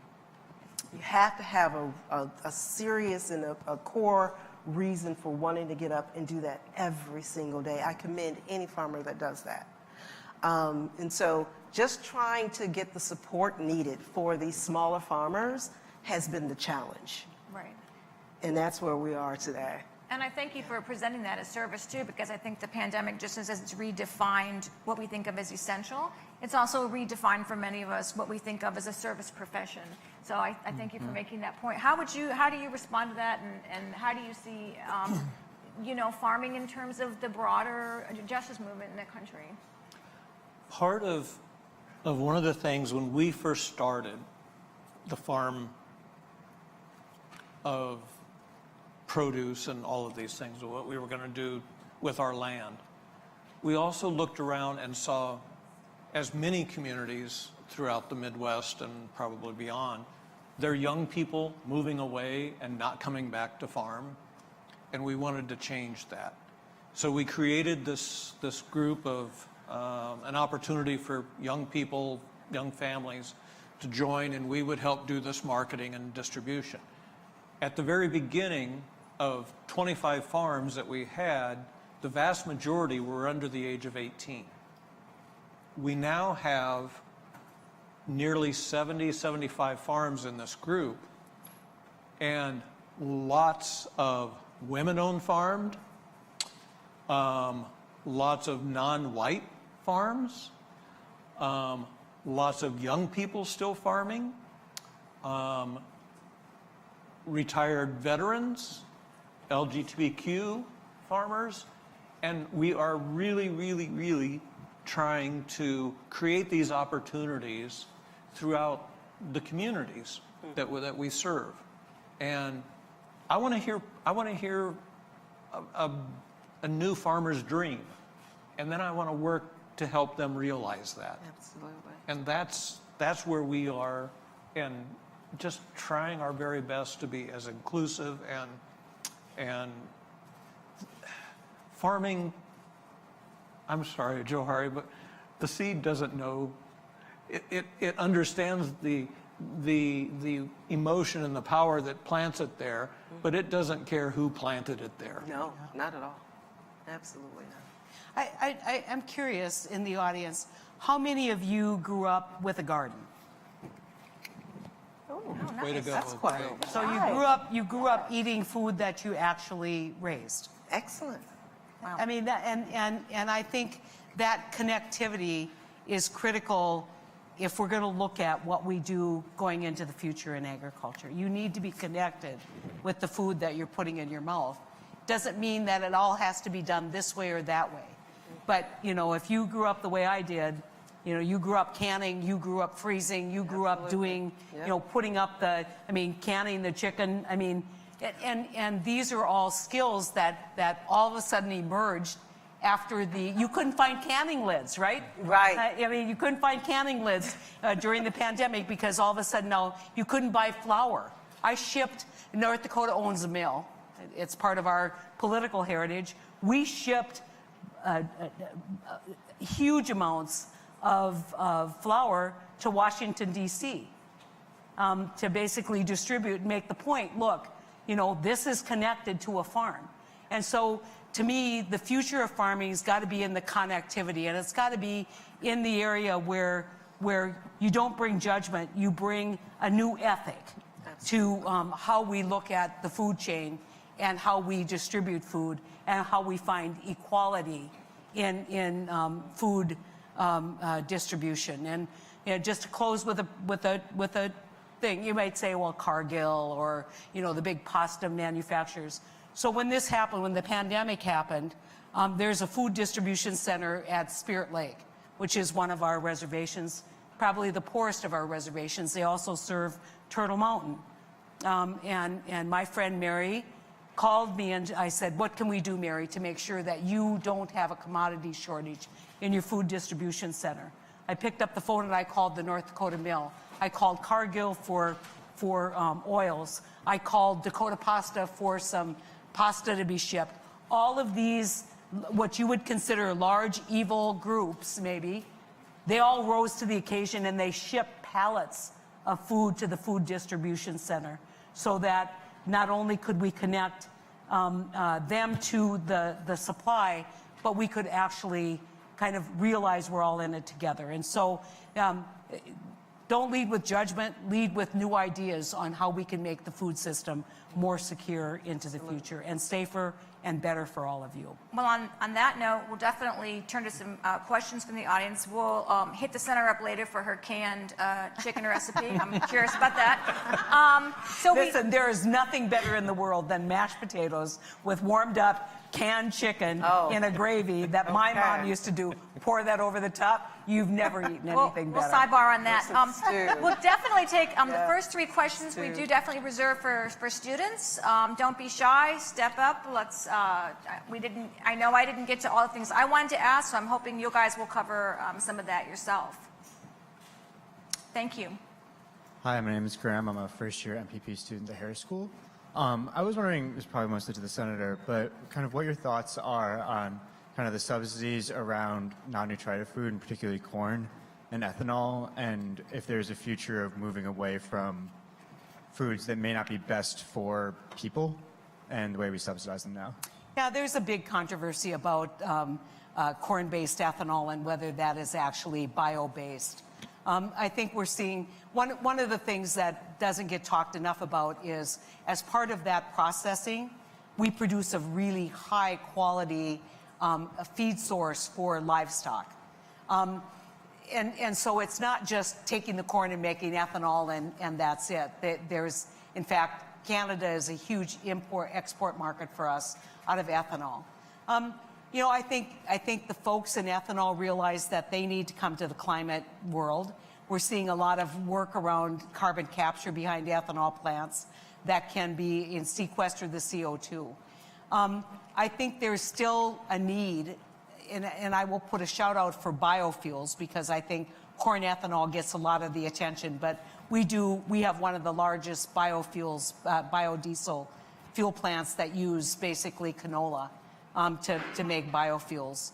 You have to have a serious and a core reason for wanting to get up and do that every single day. I commend any farmer that does that. And so just trying to get the support needed for these smaller farmers has been the challenge. Right. And that's where we are today. And I thank you for presenting that as service too, because I think the pandemic, just as it's redefined what we think of as essential, it's also redefined for many of us what we think of as a service profession. So I thank you for making that point. How do you respond to that, and how do you see, farming in terms of the broader justice movement in the country? Part of one of the things when we first started the farm of produce and all of these things, what we were going to do with our land, we also looked around and saw, as many communities throughout the Midwest and probably beyond, their young people moving away and not coming back to farm, and we wanted to change that. So we created this group of an opportunity for young people, young families to join, and we would help do this marketing and distribution. At the very beginning of 25 farms that we had, the vast majority were under the age of 18. We now have nearly 70, 75 farms in this group, and lots of women-owned farms, lots of non-white farms, lots of young people still farming, retired veterans, LGBTQ farmers, and we are really, really, really trying to create these opportunities throughout the communities that we serve. And I want to hear a new farmer's dream, and then I want to work to help them realize that. Absolutely. And that's where we are, and just trying our very best to be as inclusive and farming. I'm sorry, Johari, but the seed doesn't know. It understands the emotion and the power that plants it there, but it doesn't care who planted it there. No, not at all. Absolutely not. I'm curious in the audience, how many of you grew up with a garden? Way to go. That's quite So you grew up eating food that you actually raised. excellent. Wow. I mean, and I think that connectivity is critical if we're going to look at what we do going into the future in agriculture. You need to be connected with the food that you're putting in your mouth. Doesn't mean that it all has to be done this way or that way. But, if you grew up the way I did, you grew up canning, you grew up freezing, you grew up doing, putting up canning the chicken. And these are all skills that all of a sudden emerged after you couldn't find canning lids, right? Right. You couldn't find canning lids during the pandemic because all of a sudden now you couldn't buy flour. North Dakota owns a mill. It's part of our political heritage. We shipped huge amounts of flour to Washington, D.C. To basically distribute and make the point, look, you know, this is connected to a farm. And so to me, the future of farming has got to be in the connectivity, and it's got to be in the area where you don't bring judgment, you bring a new ethic to how we look at the food chain and how we distribute food and how we find equality in food distribution. And you know, just to close with a thing, you might say, well, Cargill or, you know, the big pasta manufacturers. So when this happened, when the pandemic happened, there's a food distribution center at Spirit Lake, which is one of our reservations, probably the poorest of our reservations. They also serve Turtle Mountain. And my friend Mary called me and I said, what can we do, Mary, to make sure that you don't have a commodity shortage in your food distribution center? I picked up the phone and I called the North Dakota Mill. I called Cargill for oils. I called Dakota Pasta for some pasta to be shipped. All of these, what you would consider large evil groups maybe, they all rose to the occasion and they shipped pallets of food to the food distribution center so that not only could we connect them to the supply, but we could actually kind of realize we're all in it together. And so don't lead with judgment, lead with new ideas on how we can make the food system more secure into the future and safer and better for all of you. Well, on that note, we'll definitely turn to some questions from the audience. We'll hit the center up later for her canned chicken recipe. I'm curious about that. Listen, there is nothing better in the world than mashed potatoes with warmed up canned chicken in a gravy that my mom used to do. Pour that over the top. You've never eaten anything better. We'll sidebar on that. We'll definitely take the first three questions. We do definitely reserve for students. Don't be shy. Step up. Let's. I know I didn't get to all the things I wanted to ask, so I'm hoping you guys will cover some of that yourself. Thank you. Hi, my name is Graham. I'm a first-year MPP student at Harris School. I was wondering, this is probably mostly to the senator, but kind of what your thoughts are on kind of the subsidies around non-nutritive food, and particularly corn and ethanol, and if there's a future of moving away from foods that may not be best for people and the way we subsidize them now. Yeah, there's a big controversy about corn-based ethanol and whether that is actually bio-based. I think we're seeing, one of the things that doesn't get talked enough about is, as part of that processing, we produce a really high quality feed source for livestock. And so it's not just taking the corn and making ethanol and that's it. There's, in fact, Canada is a huge export market for us out of ethanol. You know, I think the folks in ethanol realize that they need to come to the climate world. We're seeing a lot of work around carbon capture behind ethanol plants that can be and sequester the CO2. I think there's still a need, and I will put a shout out for biofuels because I think corn ethanol gets a lot of the attention, but we have one of the largest biofuels, biodiesel fuel plants that use basically canola to make biofuels.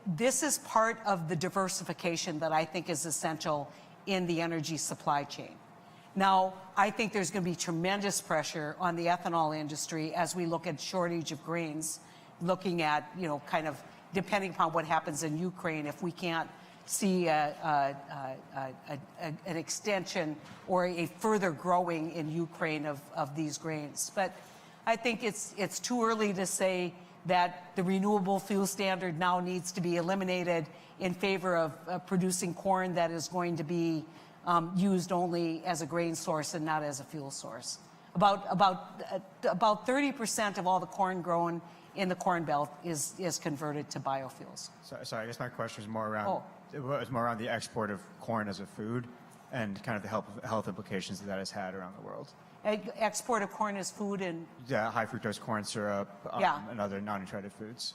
This is part of the diversification that I think is essential in the energy supply chain. Now, I think there's going to be tremendous pressure on the ethanol industry as we look at shortage of grains, looking at, you know, kind of depending upon what happens in Ukraine, if we can't see an extension or a further growing in Ukraine of these grains. But I think it's too early to say that the renewable fuel standard now needs to be eliminated in favor of producing corn that is going to be used only as a grain source and not as a fuel source. About 30% of all the corn grown in the Corn Belt is converted to biofuels. Sorry, I guess my question is more around the export of corn as a food and kind of the health implications that has had around the world. Export of corn as food and high fructose corn syrup and other non-nutritive foods.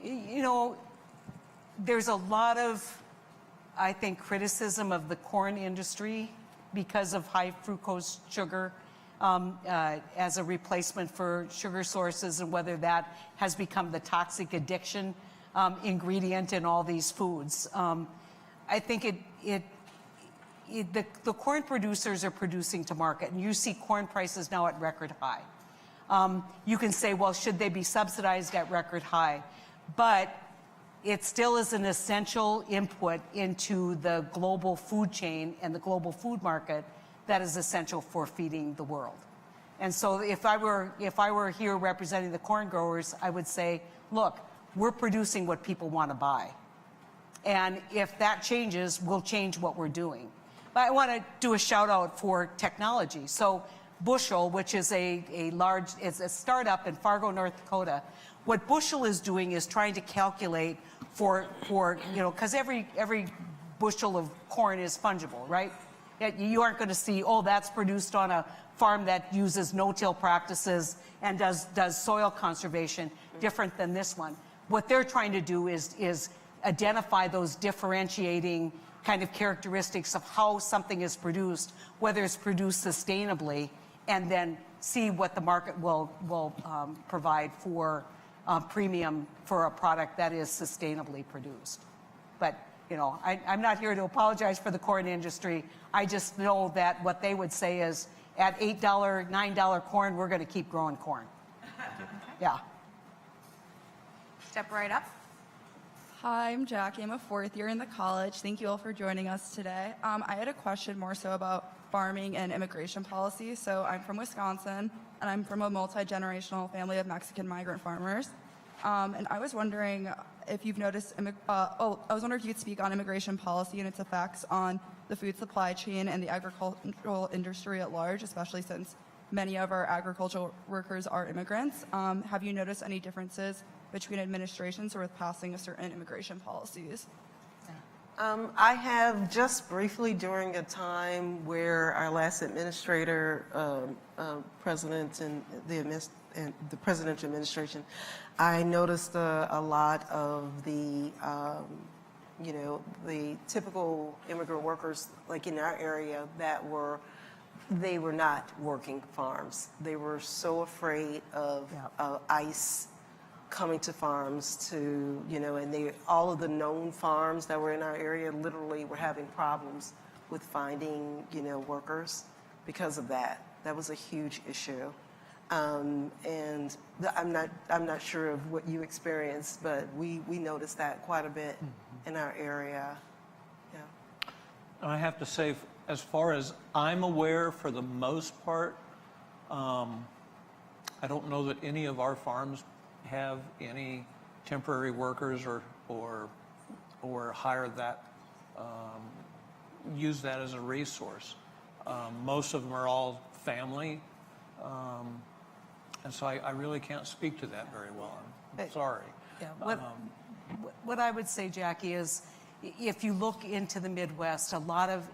You know, there's a lot of, I think, criticism of the corn industry because of high fructose sugar as a replacement for sugar sources and whether that has become the toxic addiction ingredient in all these foods. I think the corn producers are producing to market, and you see corn prices now at record high. You can say, well, should they be subsidized at record high? But it still is an essential input into the global food chain and the global food market that is essential for feeding the world. And so if I were here representing the corn growers, I would say, look, we're producing what people want to buy. And if that changes, we'll change what we're doing. But I want to do a shout out for technology. So Bushel, which is it's a startup in Fargo, North Dakota. What Bushel is doing is trying to calculate for because every bushel of corn is fungible, right? You aren't going to see, oh, that's produced on a farm that uses no-till practices and does soil conservation different than this one. What they're trying to do is identify those differentiating kind of characteristics of how something is produced, whether it's produced sustainably, and then see what the market will provide for premium for a product that is sustainably produced. But I'm not here to apologize for the corn industry. I just know that what they would say is, at $8, $9 corn, we're going to keep growing corn. Yeah. Step right up. Hi, I'm Jackie. I'm a fourth year in the college. Thank you all for joining us today. I had a question more so about farming and immigration policy. So I'm from Wisconsin, and I'm from a multi-generational family of Mexican migrant farmers. And I was wondering if you've noticed, I was wondering if you could speak on immigration policy and its effects on the food supply chain and the agricultural industry at large, especially since many of our agricultural workers are immigrants. Have you noticed any differences between administrations or with passing of certain immigration policies? I have just briefly during a time where our last administrator, president and the presidential administration, I noticed a lot of the typical immigrant workers, like in our area, they were not working farms. They were so afraid of ICE coming to farms and all of the known farms that were in our area literally were having problems with finding, workers because of that. That was a huge issue. And I'm not sure of what you experienced, but we noticed that quite a bit in our area. Yeah. And I have to say, as far as I'm aware, for the most part, I don't know that any of our farms have any temporary workers or hire that, use that as a resource. Most of them are all family. And so I really can't speak to that very well. I'm sorry. Yeah. What I would say, Jackie, is if you look into the Midwest, a lot of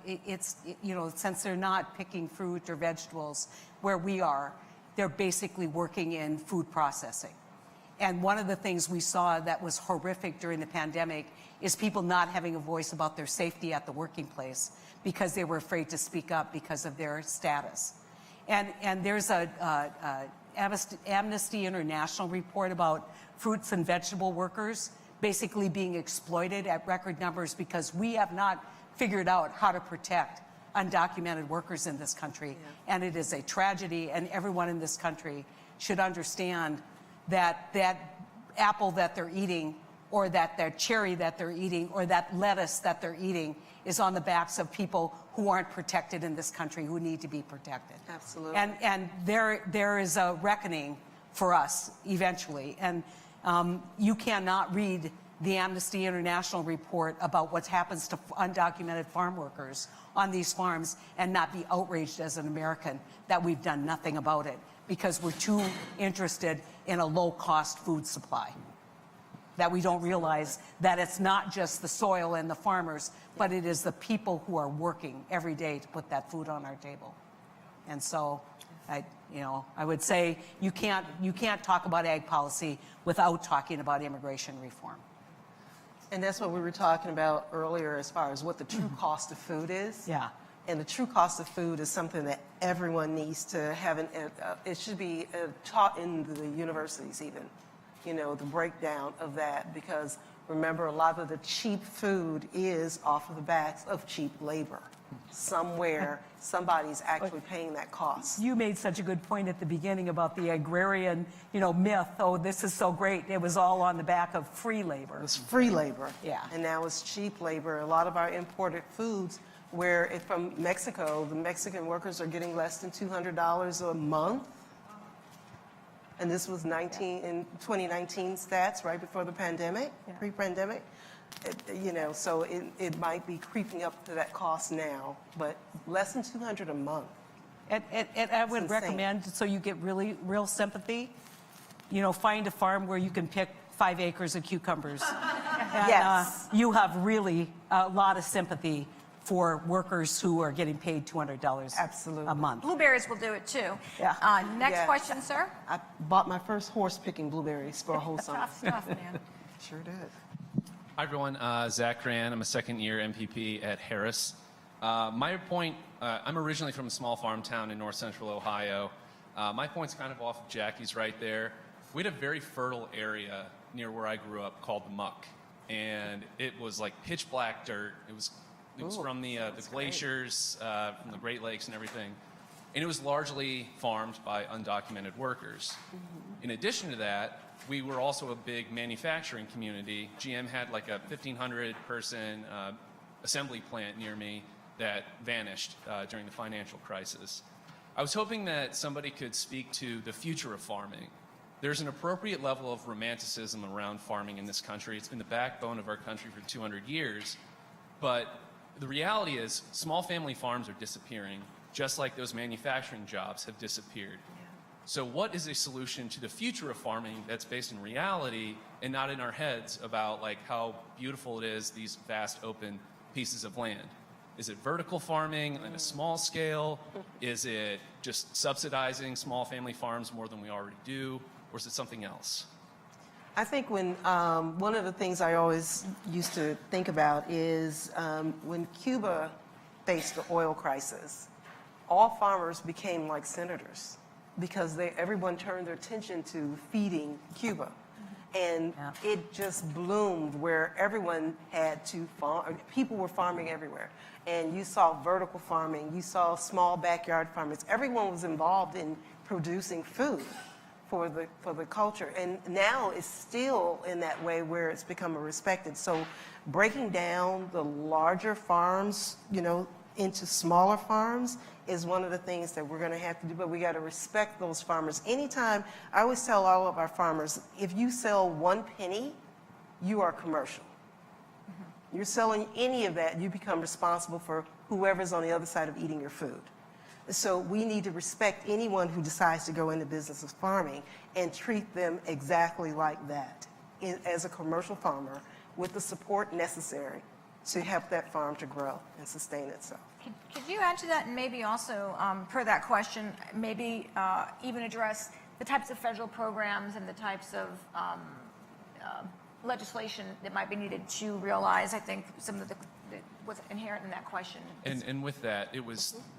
since they're not picking fruit or vegetables where we are, they're basically working in food processing. And one of the things we saw that was horrific during the pandemic is people not having a voice about their safety at the working place because they were afraid to speak up because of their status. And there's a Amnesty International report about fruits and vegetable workers basically being exploited at record numbers because we have not figured out how to protect undocumented workers in this country. Yeah. And it is a tragedy, and everyone in this country should understand that apple that they're eating, or that cherry that they're eating, or that lettuce that they're eating is on the backs of people who aren't protected in this country, who need to be protected. Absolutely. And there is a reckoning for us eventually. And you cannot read the Amnesty International report about what happens to undocumented farm workers on these farms and not be outraged as an American that we've done nothing about it because we're too interested in a low-cost food supply. That we don't realize that it's not just the soil and the farmers, but it is the people who are working every day to put that food on our table. And so, I would say you can't talk about ag policy without talking about immigration reform. And that's what we were talking about earlier as far as what the true cost of food is. Yeah. And the true cost of food is something that everyone needs to have. It should be taught in the universities even, the breakdown of that, because Remember, a lot of the cheap food is off of the backs of cheap labor. Somewhere, somebody's actually paying that cost. You made such a good point at the beginning about the agrarian, myth. Oh, this is so great. It was all on the back of free labor. It's free labor. Yeah. And now it's cheap labor. A lot of our imported foods, where from Mexico, the Mexican workers are getting less than $200 a month. And this was in 2019 stats, right before the pandemic, pre-pandemic. So it might be creeping up to that cost now, but less than $200 a month. And I would insane. recommend, so you get real sympathy, find a farm where you can pick 5 acres of cucumbers. And, Yes. you have really a lot of sympathy for workers who are getting paid $200 Absolutely. a month. Blueberries will do it too. Yeah. Next Yeah. question, sir. I bought my first horse picking blueberries for a whole summer. Tough stuff, man. Sure did. Hi, everyone. Zach Gran. I'm a second-year MPP at Harris. My point, I'm originally from a small farm town in north central Ohio. My point's kind of off of Jackie's right there. We had a very fertile area near where I grew up called the Muck, and it was like pitch black dirt. It was from the glaciers, from the Great Lakes and everything. And it was largely farmed by undocumented workers. In addition to that, we were also a big manufacturing community. GM had like a 1,500 person assembly plant near me that vanished during the financial crisis. I was hoping that somebody could speak to the future of farming. There's an appropriate level of romanticism around farming in this country. It's been the backbone of our country for 200 years. But the reality is small family farms are disappearing, just like those manufacturing jobs have disappeared. So what is a solution to the future of farming that's based in reality and not in our heads about like how beautiful it is, these vast open pieces of land? Is it vertical farming on a small scale? Is it just subsidizing small family farms more than we already do? Or is it something else? I think when one of the things I always used to think about is when Cuba faced the oil crisis, all farmers became like senators because everyone turned their attention to feeding Cuba. And it just bloomed where everyone had to farm. People were farming everywhere. And you saw vertical farming, you saw small backyard farmers. Everyone was involved in producing food for the culture. And now it's still in that way where it's become a respected. So breaking down the larger farms, into smaller farms is one of the things that we're going to have to do, but we got to respect those farmers. Anytime, I always tell all of our farmers, if you sell 1 penny, you are commercial. You're selling any of that, you become responsible for whoever's on the other side of eating your food. So we need to respect anyone who decides to go into business of farming and treat them exactly like that as a commercial farmer with the support necessary to help that farm to grow and sustain itself. Could you add to that and maybe also, per that question, maybe even address the types of federal programs and the types of legislation that might be needed to realize, I think, some of what's inherent in that question. And with that,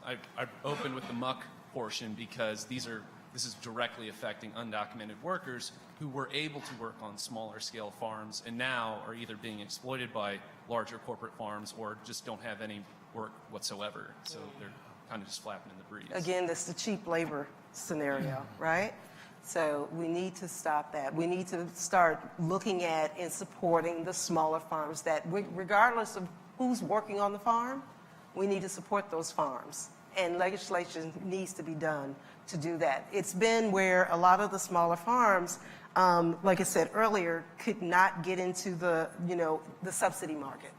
I opened with the muck portion because this is directly affecting undocumented workers who were able to work on smaller scale farms and now are either being exploited by larger corporate farms or just don't have any work whatsoever. So they're kind of just flapping in the breeze. Again, that's the cheap labor scenario, right? So we need to stop that. We need to start looking at and supporting the smaller farms that, regardless of who's working on the farm, we need to support those farms. And legislation needs to be done to do that. It's been where a lot of the smaller farms, like I said earlier, could not get into the subsidy market,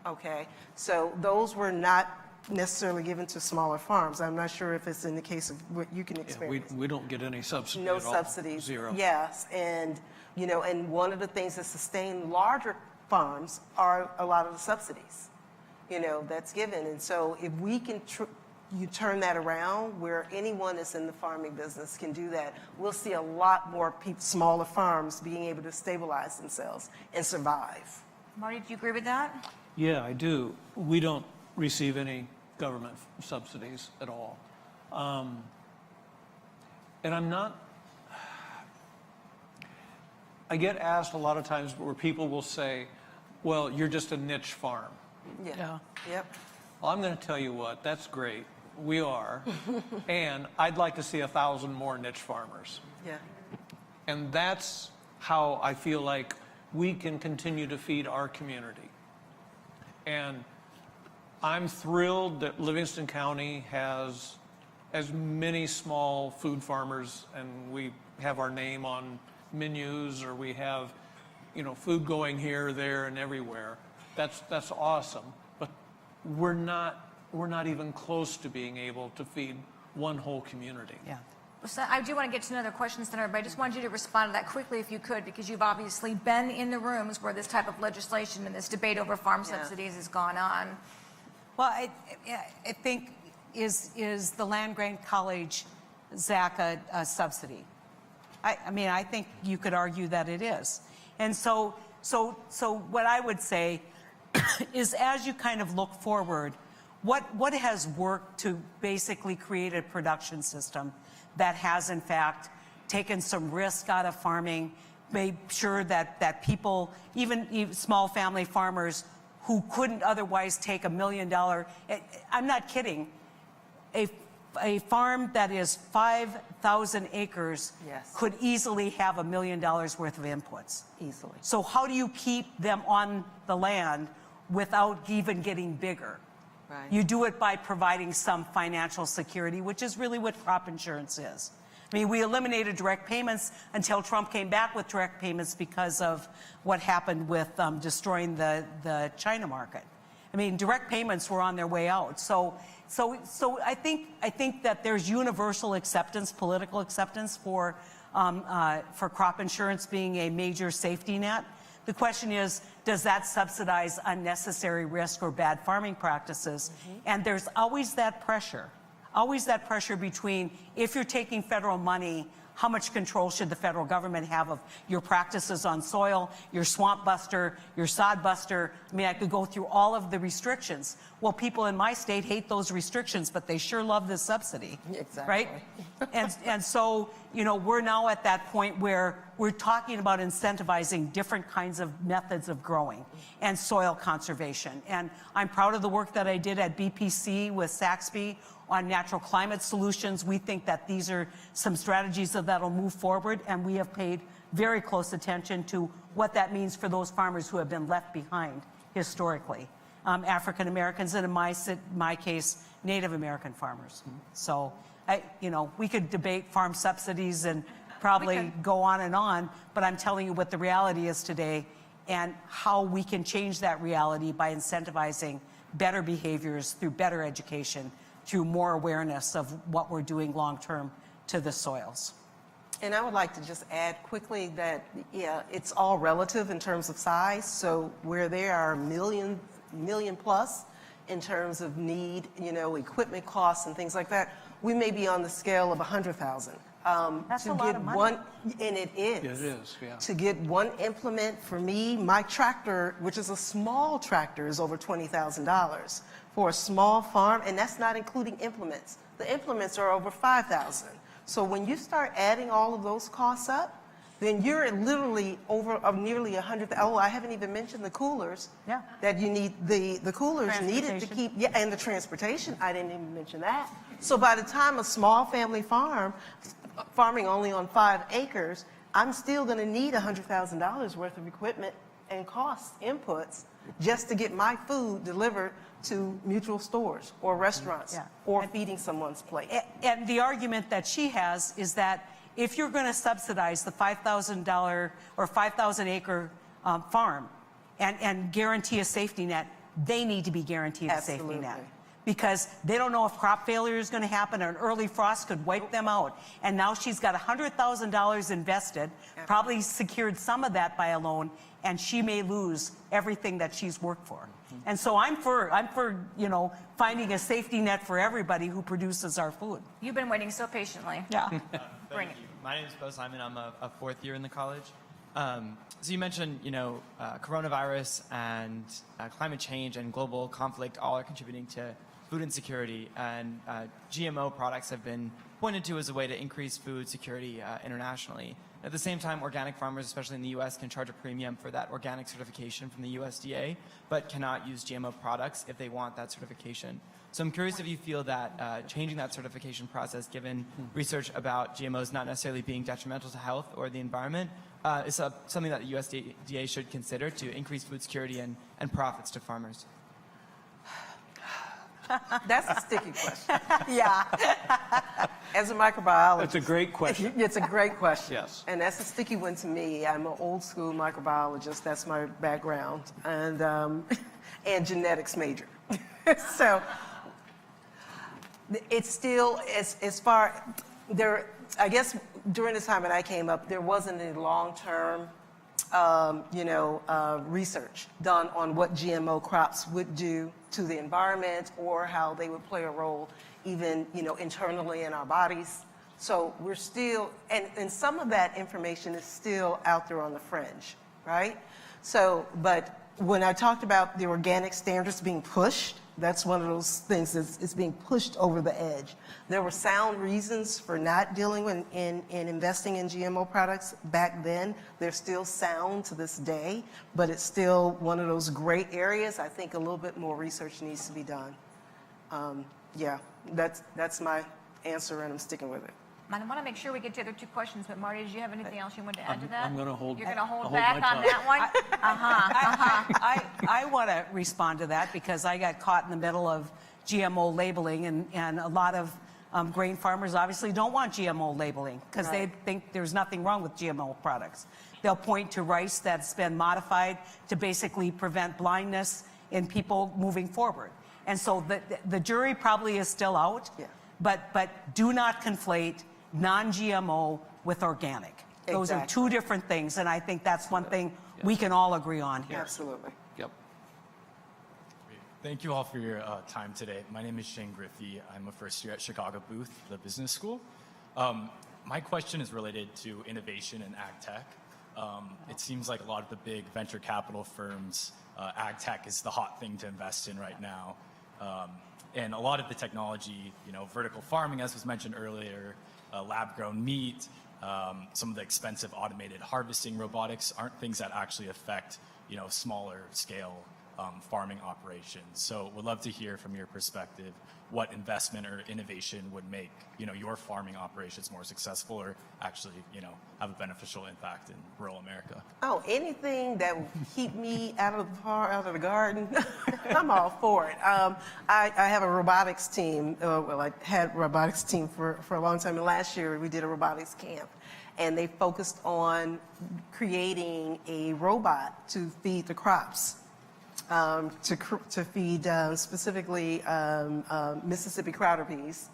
okay? So those were not necessarily given to smaller farms. I'm not sure if it's in the case of what you can experience. We don't get any subsidy No at all. subsidies. Zero. Yes, and and one of the things that sustain larger farms are a lot of the subsidies, that's given. And so if we can you turn that around where anyone that's in the farming business can do that, we'll see a lot more smaller farms being able to stabilize themselves and survive. Marty, do you agree with that? Yeah, I do. We don't receive any government subsidies at all. And I'm not, I get asked a lot of times where people will say, well, you're just a niche farm. Yeah. Yep. Well, I'm going to tell you what, that's great. We are. And I'd like to see 1,000 more niche farmers. Yeah. And that's how I feel like we can continue to feed our community. And I'm thrilled that Livingston County has as many small food farmers, and we have our name on menus, or we have, you know, food going here, there, and everywhere. That's awesome. But we're not even close to being able to feed one whole community. Yeah. So I do want to get to another question, Senator, but I just wanted you to respond to that quickly if you could, because you've obviously been in the rooms where this type of legislation and this debate over farm subsidies has gone on. Well, I think, is the land-grant college, Zach, a subsidy? I mean, I think you could argue that it is. And so what I would say is, as you kind of look forward, what has worked to basically create a production system that has, in fact, taken some risk out of farming, made sure that people, even small family farmers who couldn't otherwise take $1 million, I'm not kidding, a farm that is 5,000 acres could easily have $1 million worth of inputs. Easily. So how do you keep them on the land without even getting bigger? Right. You do it by providing some financial security, which is really what crop insurance is. I mean, we eliminated direct payments until Trump came back with direct payments because of what happened with destroying the China market. I mean, direct payments were on their way out. So I think that there's universal acceptance, political acceptance for crop insurance being a major safety net. The question is, does that subsidize unnecessary risk or bad farming practices? And there's always that pressure between, if you're taking federal money, how much control should the federal government have of your practices on soil, your swamp buster, your sod buster? I mean, I could go through all of the restrictions. Well, people in my state hate those restrictions, but they sure love this subsidy. Exactly. Right? And so, you know, we're now at that point where we're talking about incentivizing different kinds of methods of growing and soil conservation. And I'm proud of the work that I did at BPC with Saxby on natural climate solutions. We think that these are some strategies that'll move forward, and we have paid very close attention to what that means for those farmers who have been left behind historically. African Americans, and in my case, Native American farmers. So, we could debate farm subsidies and probably go on and on, but I'm telling you what the reality is today and how we can change that reality by incentivizing better behaviors through better education, through more awareness of what we're doing long-term to the soils. And I would like to just add quickly that, it's all relative in terms of size. So where there are million plus in terms of need, equipment costs and things like that, we may be on the scale of 100,000. That's to a lot get of money. one, and it is. It is, yeah. To get one implement, for me, my tractor, which is a small tractor, is over $20,000 for a small farm, and that's not including implements. The implements are over $5,000. So when you start adding all of those costs up, then you're literally over nearly 100. Oh, I haven't even mentioned the coolers. Yeah. That you need, the coolers needed to keep, and the transportation. I didn't even mention that. So by the time a small family farming only on 5 acres, I'm still going to need $100,000 worth of equipment and cost inputs just to get my food delivered to mutual stores or restaurants or feeding someone's plate. And the argument that she has is that if you're going to subsidize the $5,000 or 5,000 acre farm and guarantee a safety net, they need to be guaranteed a safety net. Because they don't know if crop failure is going to happen or an early frost could wipe them out. And now she's got $100,000 invested, probably secured some of that by a loan, and she may lose everything that she's worked for. And so I'm for finding a safety net for everybody who produces our food. You've been waiting so patiently. Yeah. Bring it. My name is Bo Simon. I'm a fourth year in the college. So you mentioned, coronavirus and climate change and global conflict all are contributing to food insecurity, and GMO products have been pointed to as a way to increase food security internationally. At the same time, organic farmers, especially in the U.S., can charge a premium for that organic certification from the USDA, but cannot use GMO products if they want that certification. So I'm curious if you feel that changing that certification process, given research about GMOs not necessarily being detrimental to health or the environment, is something that the USDA should consider to increase food security and profits to farmers. That's a sticky question. Yeah. As a microbiologist. It's a great question. It's a great question. Yes. And that's a sticky one to me. I'm an old school microbiologist. That's my background. And genetics major. So it's still, as far, I guess during the time that I came up, there wasn't any long-term research done on what GMO crops would do to the environment or how they would play a role even, internally in our bodies. So we're still, and some of that information is still out there on the fringe, right? So, but when I talked about the organic standards being pushed, that's one of those things that's being pushed over the edge. There were sound reasons for not dealing in investing in GMO products back then. They're still sound to this day, but it's still one of those great areas. I think a little bit more research needs to be done. Yeah, that's my answer, and I'm sticking with it. I want to make sure we get to the other two questions, but Marty, did you have anything else you wanted to add to that? I'm going to hold. You're going to hold I'll back my on that one? I want to respond to that because I got caught in the middle of GMO labeling, and a lot of grain farmers obviously don't want GMO labeling because they think there's nothing wrong with GMO products. They'll point to rice that's been modified to basically prevent blindness in people moving forward. And so the jury probably is still out, but do not conflate non-GMO with organic. Those are two different things, and I think that's one thing we can all agree on here. Absolutely. Yep. Thank you all for your time today. My name is Shane Griffey. I'm a first year at Chicago Booth, the business school. My question is related to innovation in ag tech. It seems like a lot of the big venture capital firms, ag tech is the hot thing to invest in right now. And a lot of the technology, vertical farming, as was mentioned earlier, lab-grown meat, some of the expensive automated harvesting robotics aren't things that actually affect, smaller scale farming operations. So we'd love to hear from your perspective what investment or innovation would make, your farming operations more successful or actually, have a beneficial impact in rural America. Oh, anything that will keep me out of the garden, I'm all for it. I have a robotics team. I had a robotics team for a long time. And last year we did a robotics camp, and they focused on creating a robot to feed the crops. To feed specifically Mississippi crowder peas.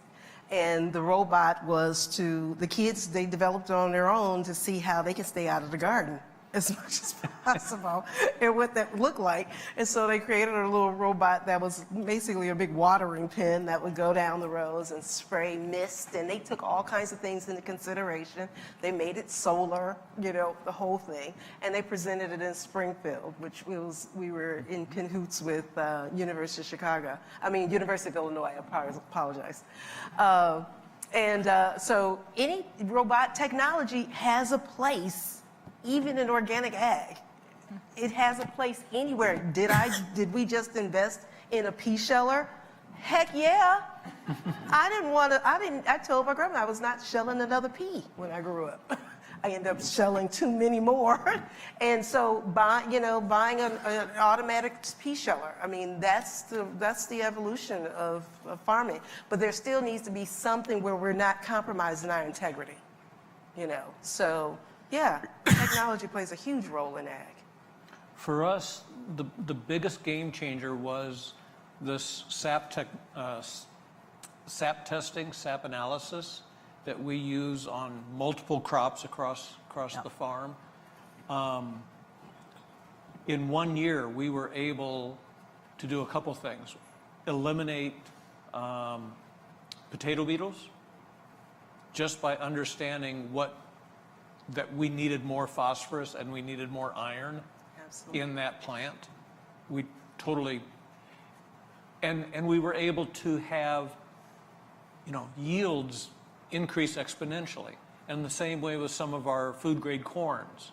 And the robot was the kids, they developed it on their own to see how they could stay out of the garden as much as possible and what that would look like. And so they created a little robot that was basically a big watering pen that would go down the rows and spray mist. And they took all kinds of things into consideration. They made it solar, the whole thing. And they presented it in Springfield, which we were in cahoots with University of Illinois, I apologize. So any robot technology has a place even in organic ag. It has a place anywhere. Did we just invest in a pea sheller? Heck yeah. I told my grandma I was not shelling another pea when I grew up. I ended up shelling too many more. And so buying an automatic pea sheller, that's the evolution of farming. But there still needs to be something where we're not compromising our integrity, So yeah, technology plays a huge role in ag. For us, the biggest game changer was this sap testing, sap analysis that we use on multiple crops across the farm. In 1 year, we were able to do a couple things. Eliminate potato beetles just by understanding that we needed more phosphorus and we needed more iron in that plant. We totally, and we were able to have, yields increase exponentially. and the same way with some of our food grade corns.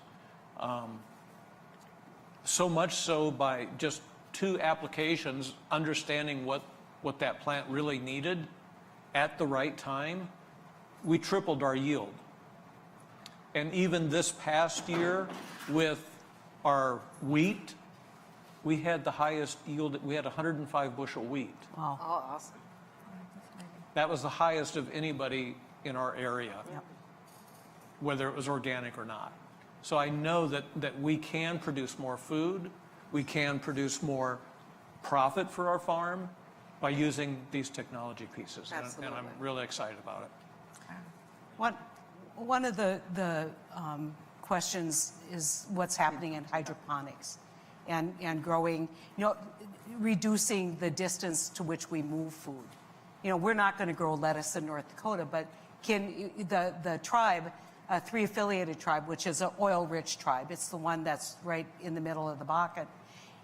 So much so by just 2 applications, understanding what that plant really needed at the right time, we tripled our yield. And even this past year with our wheat, we had the highest yield. We had 105 bushel wheat. Wow. Oh, awesome. That was the highest of anybody in our area, whether it was organic or not. So I know that we can produce more food, we can produce more profit for our farm by using these technology pieces. And I'm really excited about it. One of the questions is what's happening in hydroponics and growing, reducing the distance to which we move food. We're not going to grow lettuce in North Dakota, but can the tribe, a 3 affiliated tribe, which is an oil-rich tribe, it's the one that's right in the middle of the Bakken,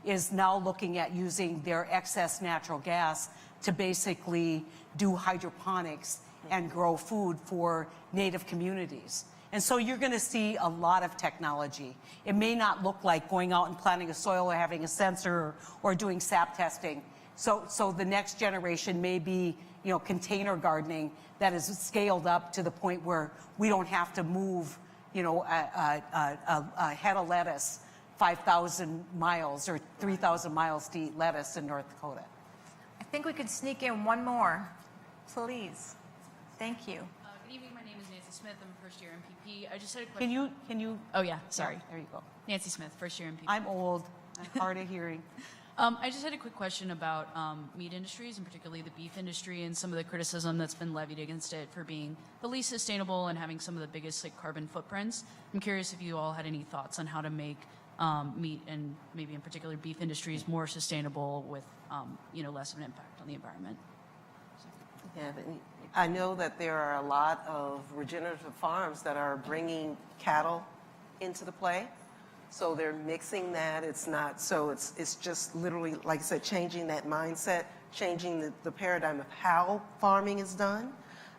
is now looking at using their excess natural gas to basically do hydroponics and grow food for native communities. And so you're going to see a lot of technology. It may not look like going out and planting a soil or having a sensor or doing sap testing. So the next generation may be, container gardening that is scaled up to the point where we don't have to move, a head of lettuce 5,000 miles or 3,000 miles to eat lettuce in North Dakota. I think we could sneak in one more, please. Thank you. Good evening. My name is Nancy Smith. I'm a first-year MPP. I just had a question. Can you? Oh yeah, sorry. Yeah, there you go. Nancy Smith, first-year MPP. I'm old. I'm hard of hearing. I just had a quick question about meat industries, and particularly the beef industry, and some of the criticism that's been levied against it for being the least sustainable and having some of the biggest carbon footprints. I'm curious if you all had any thoughts on how to make meat and maybe in particular beef industries more sustainable with less of an impact on the environment. Yeah, I know that there are a lot of regenerative farms that are bringing cattle into the play. So they're mixing that. It's not, so it's just literally, like I said, changing that mindset, changing the paradigm of how farming is done,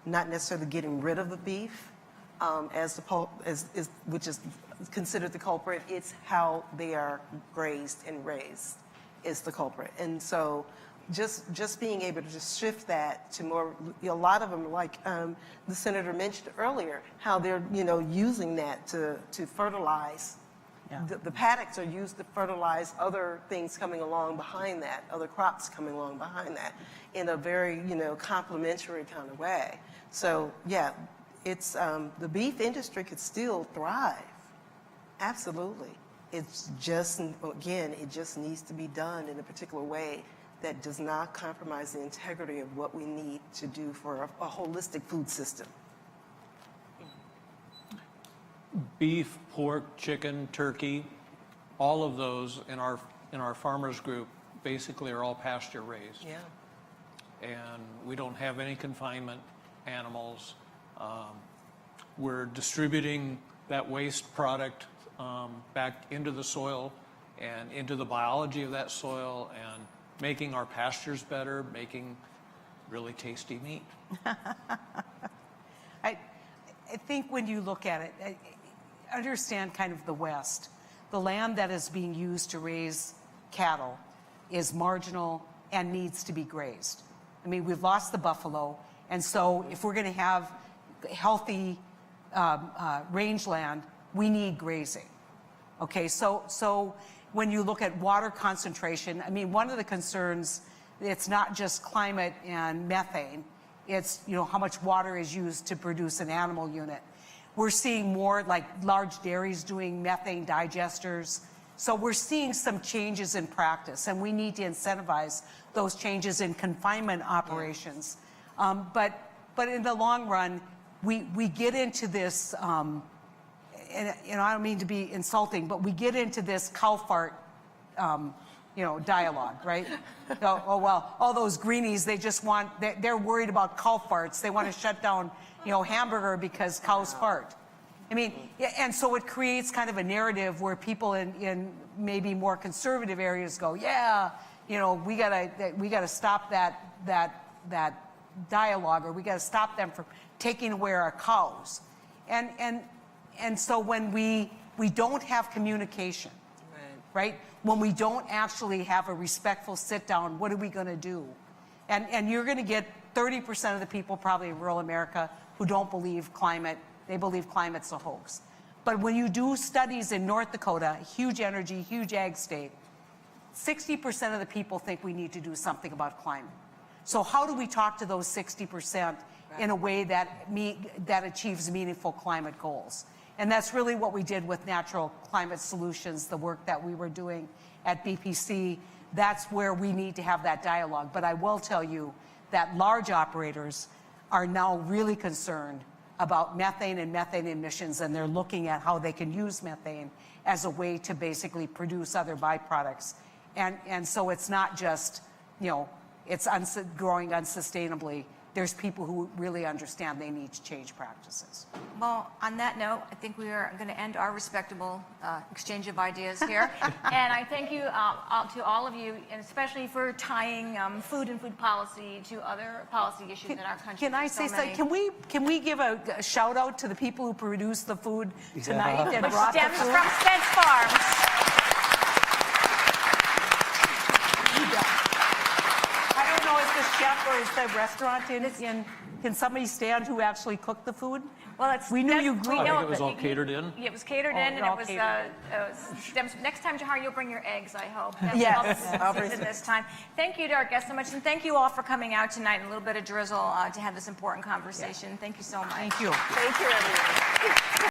not necessarily getting rid of the beef which is considered the culprit. It's how they are grazed and raised is the culprit. And so just being able to just shift that to more, a lot of them, like the senator mentioned earlier, how they're using that to fertilize. Yeah. The paddocks are used to fertilize other things coming along behind that, other crops coming along behind that, in a very complementary kind of way. So yeah, it's the beef industry could still thrive, absolutely. It's just, again, it just needs to be done in a particular way that does not compromise the integrity of what we need to do for a holistic food system. Beef, pork, chicken, turkey, all of those in our farmers group basically are all pasture raised. Yeah. And we don't have any confinement animals. We're distributing that waste product back into the soil and into the biology of that soil and making our pastures better, making really tasty meat. I think when you look at it, understand kind of the West. The land that is being used to raise cattle is marginal and needs to be grazed. I mean, we've lost the buffalo, and so if we're going to have healthy rangeland, we need grazing. Okay, so when you look at water concentration, I mean, one of the concerns, it's not just climate and methane, it's how much water is used to produce an animal unit. We're seeing more like large dairies doing methane digesters. So we're seeing some changes in practice, and we need to incentivize those changes in confinement operations. But in the long run, we get into this, and I don't mean to be insulting, but we get into this cow fart, dialogue, right? Oh, well, all those greenies, they're worried about cow farts. They want to shut down, hamburger because cows fart. I mean, and so it creates kind of a narrative where people in maybe more conservative areas go, yeah, we gotta stop that dialogue, or we gotta stop them from taking away our cows. and so when we don't have communication, right? When we don't actually have a respectful sit down, what are we going to do? And you're going to get 30% of the people probably in rural America who don't believe climate. They believe climate's a hoax. But when you do studies in North Dakota, huge energy, huge ag state, 60% of the people think we need to do something about climate. So how do we talk to those 60% in a way that achieves meaningful climate goals? And that's really what we did with Natural Climate Solutions, the work that we were doing at BPC. That's where we need to have that dialogue. But I will tell you that large operators are now really concerned about methane and methane emissions, and they're looking at how they can use methane as a way to basically produce other byproducts. And so it's not just, it's growing unsustainably. There's people who really understand they need to change practices. Well, on that note, I think we are going to end our respectable exchange of ideas here. And I thank you to all of you, and especially for tying food and food policy to other policy issues in our country. Can I say something? Can we give a shout out to the people who produced the food tonight and Which brought the stems food? from Spence Farms. I don't know, is the chef or is the restaurant in? Can somebody stand who actually cooked the food? Well, we knew you grew. I think it was all catered in. It was catered in, and it was stems. Next time, Jahar, you'll bring your eggs, I hope. Yes. I'll bring it this time. Thank you to our guests so much, and thank you all for coming out tonight in a little bit of drizzle to have this important conversation. Thank you so much. Thank you. Thank you, everyone.